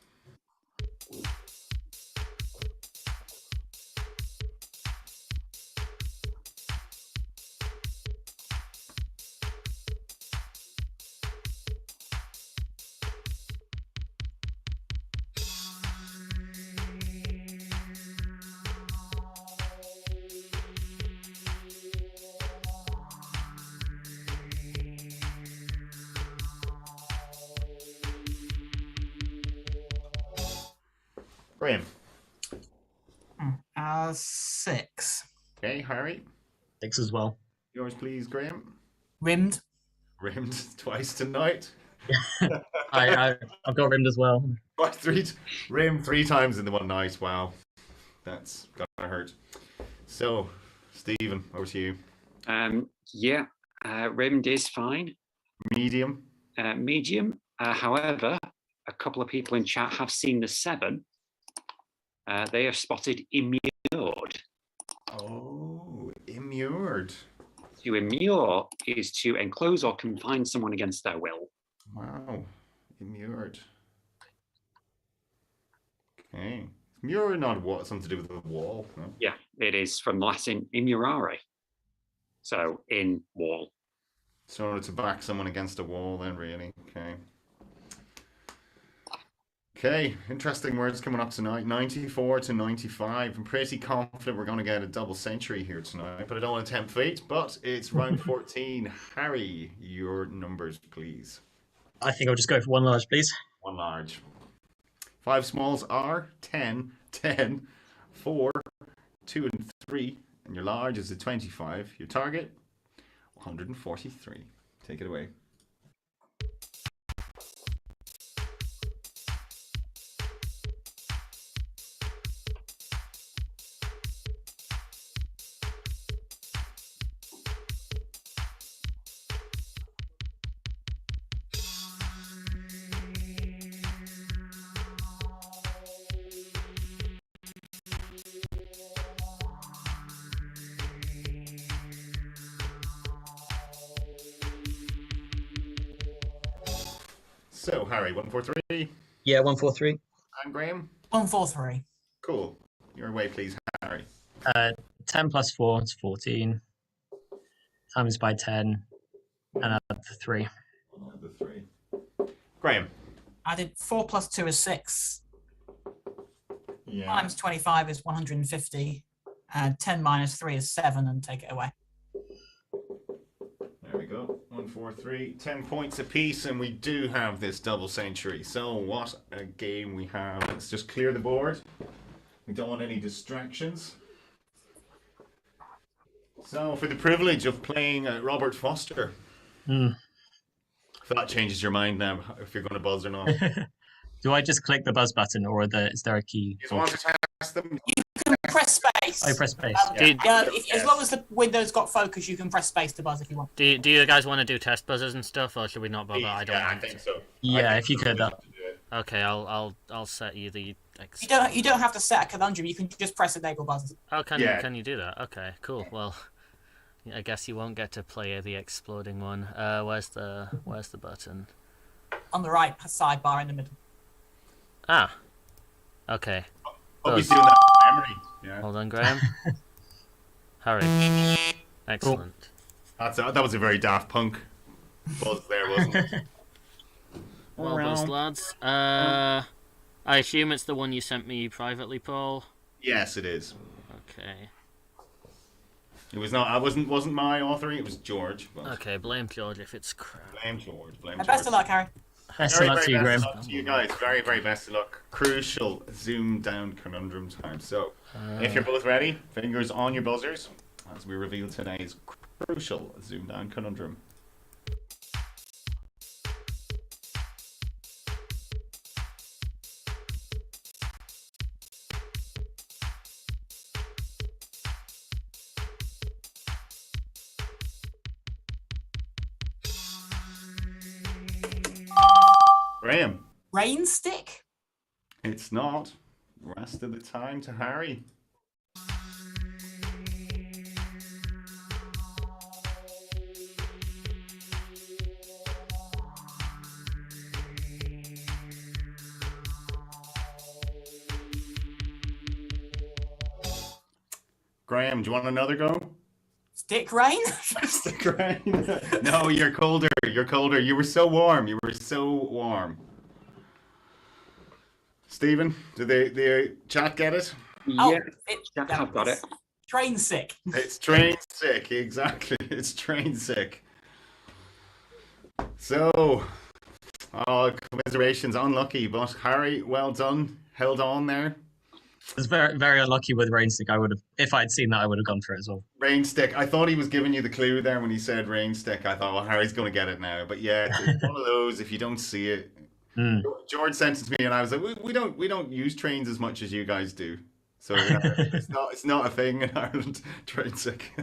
Graeme. 6. Okay, Harry. 6 as well. Yours, please, Graeme. Rimmed. Rimmed twice tonight. I've got rimmed as well. Rimmed 3 times in the one night. Wow. That's gonna hurt. So, Stephen, over to you. Rimmed is fine. Medium. Medium. However, a couple of people in chat have seen the 7. They have spotted immured. Oh, immured. To immure is to enclose or confine someone against their will. Wow. Immured. Okay. Immure not what? Something to do with the wall. No? Yeah, it is from Latin immurare. So in wall. So to back someone against a wall, then really. Okay. Okay, interesting words coming up tonight. 94 to 95. I'm pretty confident we're going to get a double century here tonight, but I don't want to tempt fate. But it's round 14. Harry, your numbers, please. I think I'll just go for one large, please. One large. 5 smalls are 10, 10, 4, 2, and 3. And your large is a 25. Your target, 143. Take it away. So, Harry, 143. Yeah, 143. And Graeme? 143. Cool. Your way, please, Harry. 10 plus 4 is 14. Times by 10. And add the 3. The 3. Graeme? I did 4 plus 2 is 6. Yeah. Times 25 is 150. And 10 minus 3 is 7, and take it away. There we go. 143. 10 points apiece, and we do have this double century. So, what a game we have. Let's just clear the board. We don't want any distractions. So, for the privilege of playing Robert Foster. If that changes your mind now, if you're going to buzz or not. Do I just click the buzz button, or is there a key? You want to test them? You can press space. Oh, press space. As long as the window's got focus, you can press space to buzz if you want. Do you guys want to do test buzzers and stuff, or should we not bother? I don't I want think so. Yeah, if you could. Okay, I'll set you the. You don't have to set a conundrum. You can just press enable buzzers. Oh, can you do that? Okay, cool. Well, I guess you won't get to play the exploding one. Where's the button? On the right sidebar in the middle. Ah. Okay. Always doing that from memory. Yeah. Hold on, Graeme. Harry. Excellent. That was a very Daft Punk buzz there, wasn't it? Well buzzed, lads. I assume it's the one you sent me privately, Paul. Yes, it is. Okay. It was not. I wasn't my authoring. It was George. But Okay, blame George if it's crap. blame George. Blame George. Best of luck, Harry. Best of luck to you, Graeme. Best of luck to you guys. Very, very best of luck. Crucial zoom down conundrum time. So, if you're both ready, fingers on your buzzers as we reveal today's crucial zoom down conundrum. Graeme. Rain stick? It's not. Rest of the time to Harry. Graeme, do you want another go? Stick rain? Stick rain? No, you're colder. You're colder. You were so warm. You were so warm. Stephen, did the chat get it? Yeah, I've got it. Train sick. It's train sick, exactly. It's train sick. So, commiserations, unlucky, but Harry, well done. Held on there. I was very, very unlucky with Rainstick. I would have, if I'd seen that, I would have gone for it as well. Rain stick. I thought he was giving you the clue there when he said rain stick. I thought, well, Harry's going to get it now. But yeah, it's one of those. If you don't see it, George sent it to me, and I was like, we don't use trains as much as you guys do. So it's not a thing in Ireland. Train sick.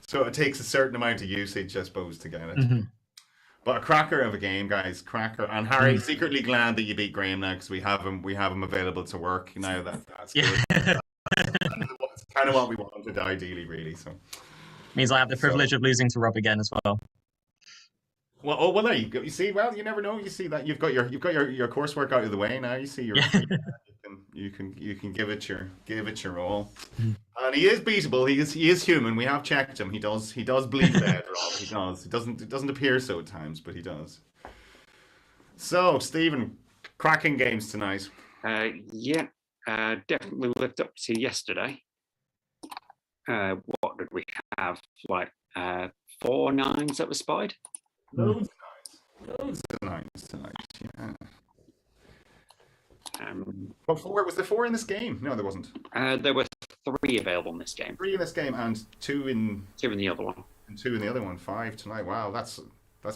So it takes a certain amount of usage, I suppose, to get it. But a cracker of a game, guys, cracker. And Harry, secretly glad that you beat Graeme now because we have him available to work now. That's good. That's kind of what we wanted, ideally, really. So, Means I have the privilege of losing to Rob again as well. Well, well, there you go. You see, well, you never know. You see that you've got your coursework out of the way now. You see, you can give it your all. And he is beatable. He is human. We have checked him. He does bleed red, Rob. He does. It doesn't appear so at times, but he does. So, Stephen, cracking games tonight. Definitely lived up to yesterday. What did we have? Like 4 9s that were spied. Loads of nines tonight. Yeah. Was there 4 in this game? No, there wasn't. There were 3 available in this game. 3 in this game and 2 in the other one. And 2 in the other one. 5 tonight. Wow, that's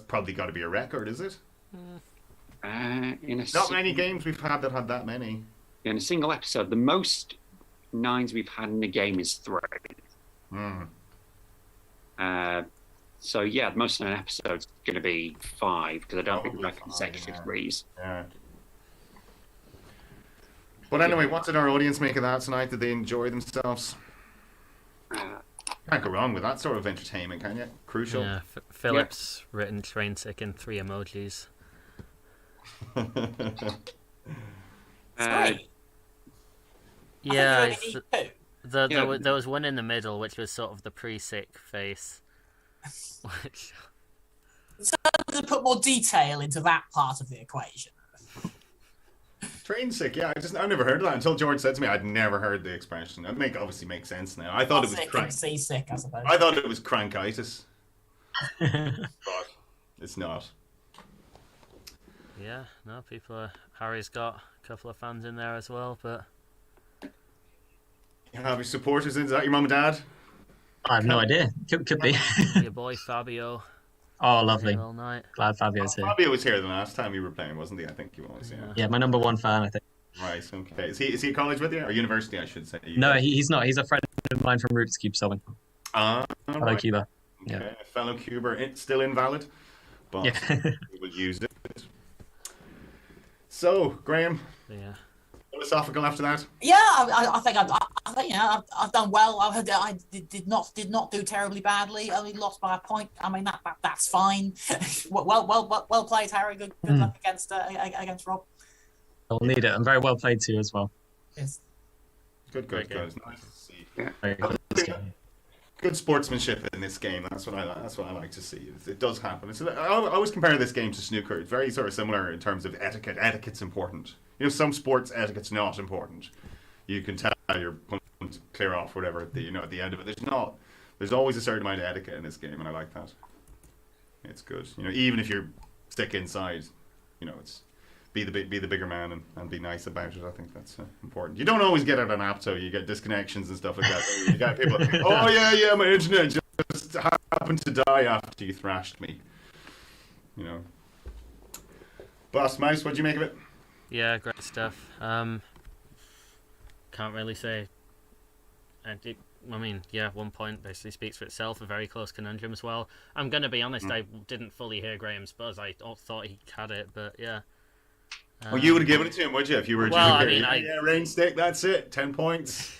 probably got to be a record, is it? Not many games we've had that had that many. In a single episode, the most 9s we've had in a game is 3. So yeah, the most in an episode is going to be 5 because I don't think we've had consecutive 3s. Yeah. But anyway, what did our audience make of that tonight? Did they enjoy themselves? Can't go wrong with that sort of entertainment, can you? Crucial. Yeah, Philip's written train sick in 3 emojis. Yeah, there was one in the middle, which was sort of the pre-sick face. Which... So to put more detail into that part of the equation. Train sick, yeah. I've never heard of that until George said to me. I'd never heard the expression. That obviously makes sense now. I thought it was seasick, I suppose. I thought it was crankitis, but it's not. Yeah, no, Harry's got a couple of fans in there as well, but you have your supporters in. Is that your mum and dad? I have no idea. Could be. Your boy Fabio. Oh, lovely. All night. Glad Fabio's here. Fabio was here the last time you were playing, wasn't he? I think he was. Yeah. Yeah, my number 1 fan, I think. Right. Okay. Is he at college with you or university? I should say. No, he's not. He's a friend of mine from Roots Cube Solving. Fellow Cuba. Okay. Yeah. Fellow Cuber. Still invalid, but we will use it. So, Graeme. Yeah. Philosophical after that. Yeah, I think I've done well. I did not do terribly badly. Only lost by a point. I mean that's fine. well played, Harry. Good luck against Rob. I'll need it. I'm very well played too as well. Yes. Good. It's nice to see. Yeah. Good sportsmanship in this game. That's what I like to see. It does happen. I always compare this game to snooker. It's very sort of similar in terms of etiquette. Etiquette's important. Some sports etiquette's not important. You can tell your opponent clear off whatever at the end of it. There's always a certain amount of etiquette in this game, and I like that. It's good. Even if you're stick inside, it's be the bigger man and be nice about it. I think that's important. You don't always get it on Apto. You get disconnections and stuff like that. You got people, oh yeah, my internet just happened to die after you thrashed me. Boss Mouse, what'd you make of it? Yeah, great stuff. Can't really say. I mean, 1 point basically speaks for itself. A very close conundrum as well. I'm going to be honest, I didn't fully hear Graham's buzz. I thought he had it, but yeah. Well, you would have given it to him, would you, if you were? Well, I mean, rain stick. That's it. 10 points.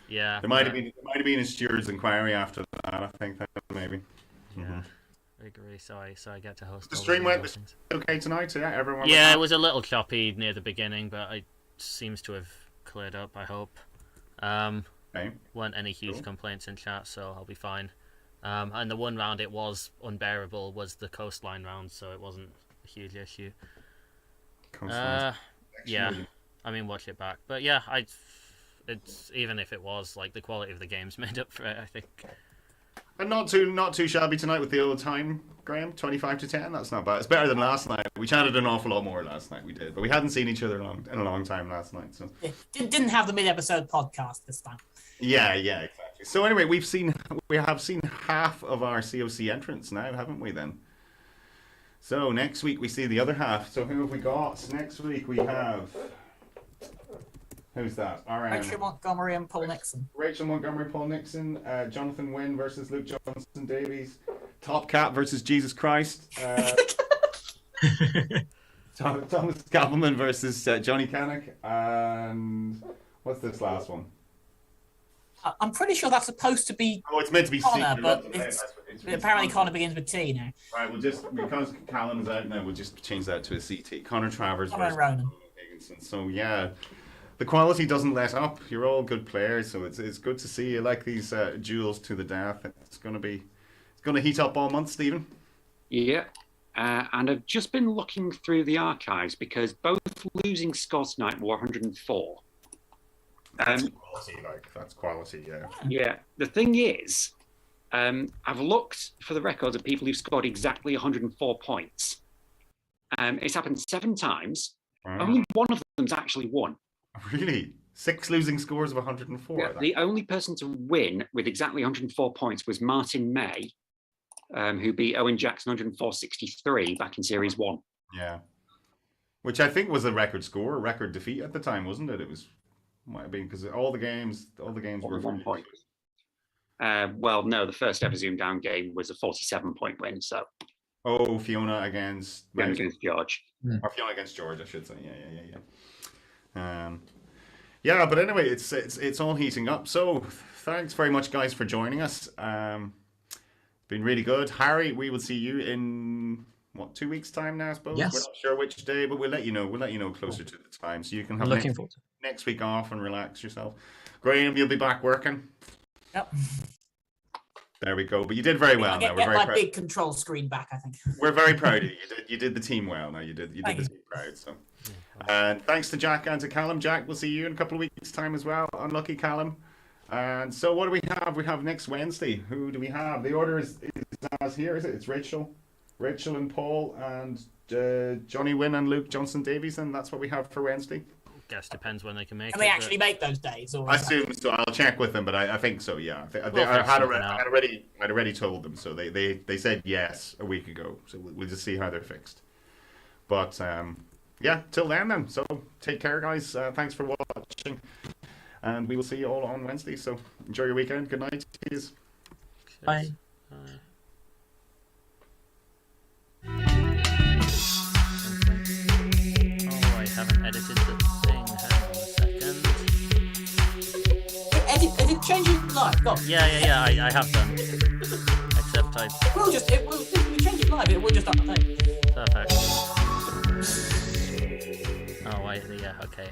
Yeah. There might have been a steward's inquiry after that. I think that maybe. Yeah. I agree. So I get to host. The stream went okay tonight. Yeah, everyone. Yeah, it was a little choppy near the beginning, but it seems to have cleared up. I hope. Weren't any huge complaints in chat, so I'll be fine. And the one round it was unbearable was the coastline round, so it wasn't a huge issue. Yeah, I mean, watch it back, but yeah, it's even if it was like the quality of the game's made up for it, I think. And not too shabby tonight with the old time, Graeme. 25-10. That's not bad. It's better than last night. We chatted an awful lot more last night. We did, but we hadn't seen each other in a long time last night. So didn't have the mid-episode podcast this time. Yeah, exactly. So anyway, we have seen half of our CoC entrants now, haven't we? Then. So next week we see the other half. So who have we got? Next week we have. Who's that? Rachel Montgomery and Paul Nixon. Rachel Montgomery, Paul Nixon. Jonathan Wynn versus Luke Johnson Davies. Top Cat versus Jesus Christ. Thomas Kappelman versus Johnny Canuck. And what's this last one? I'm pretty sure that's supposed to be Oh, it's meant to be Connor, secret, but isn't it? it's, It's apparently Connor begins with T now. Right, we'll just, because Callum's out now, we'll just change that to a CT. Connor Travers Connor versus and Ronan. Higginson. So yeah, the quality doesn't let up. You're all good players, so it's good to see you like these duels to the death. It's gonna heat up all month, Stephen. Yeah. And I've just been looking through the archives because both losing scores tonight were 104. That's quality, that's quality, yeah. Yeah. The thing is, I've looked for the records of people who've scored exactly 104 points. It's happened 7 times. Wow. Only one of them's actually won. Really? 6 losing scores of 104. Yeah, the only person to win with exactly 104 points was Martin May, who beat Owen Jackson 104.63 back in Series 1. Yeah. Which I think was a record score, a record defeat at the time, wasn't it? Might have been because all the games were 1 point. Well, no, the first ever ZoomDown game was a 47-point win. So. Oh, Fiona against George. Or Fiona against George, I should say. Yeah. Yeah, but anyway, it's all heating up. So thanks very much, guys, for joining us. It's been really good. Harry, we will see you in 2 weeks' time now, I suppose. Yes. We're not sure which day, but we'll let you know. We'll let you know closer to the time, so you can have Looking forward to next week off and relax yourself. Graeme, you'll be back working. Yep. There we go. But you did very well. Get my big control screen back, I think. We're very proud of you. You did the team well. Now you did the team proud. So, and thanks to Jack and to Callum. Jack, we'll see you in a couple of weeks' time as well. Unlucky Callum. And so, what do we have? We have next Wednesday. Who do we have? The order is as here, is it? It's Rachel and Paul, and Johnny Wynn and Luke Johnson Davies, and that's what we have for Wednesday. Guess depends when they can make it. Can they actually make those days? Or I assume so. I'll check with them, but I think so. Yeah, I had already told them, so they said yes a week ago. So we'll just see how they're fixed. But yeah, till then. So take care, guys. Thanks for watching, and we will see you all on Wednesday. So enjoy your weekend. Good night. Cheers. Bye. I haven't edited the thing. Hang on a second. Edit change it live. Go on. Yeah. I have done. Except If we change it live, it will just update. Perfect. Oh wait, yeah, okay.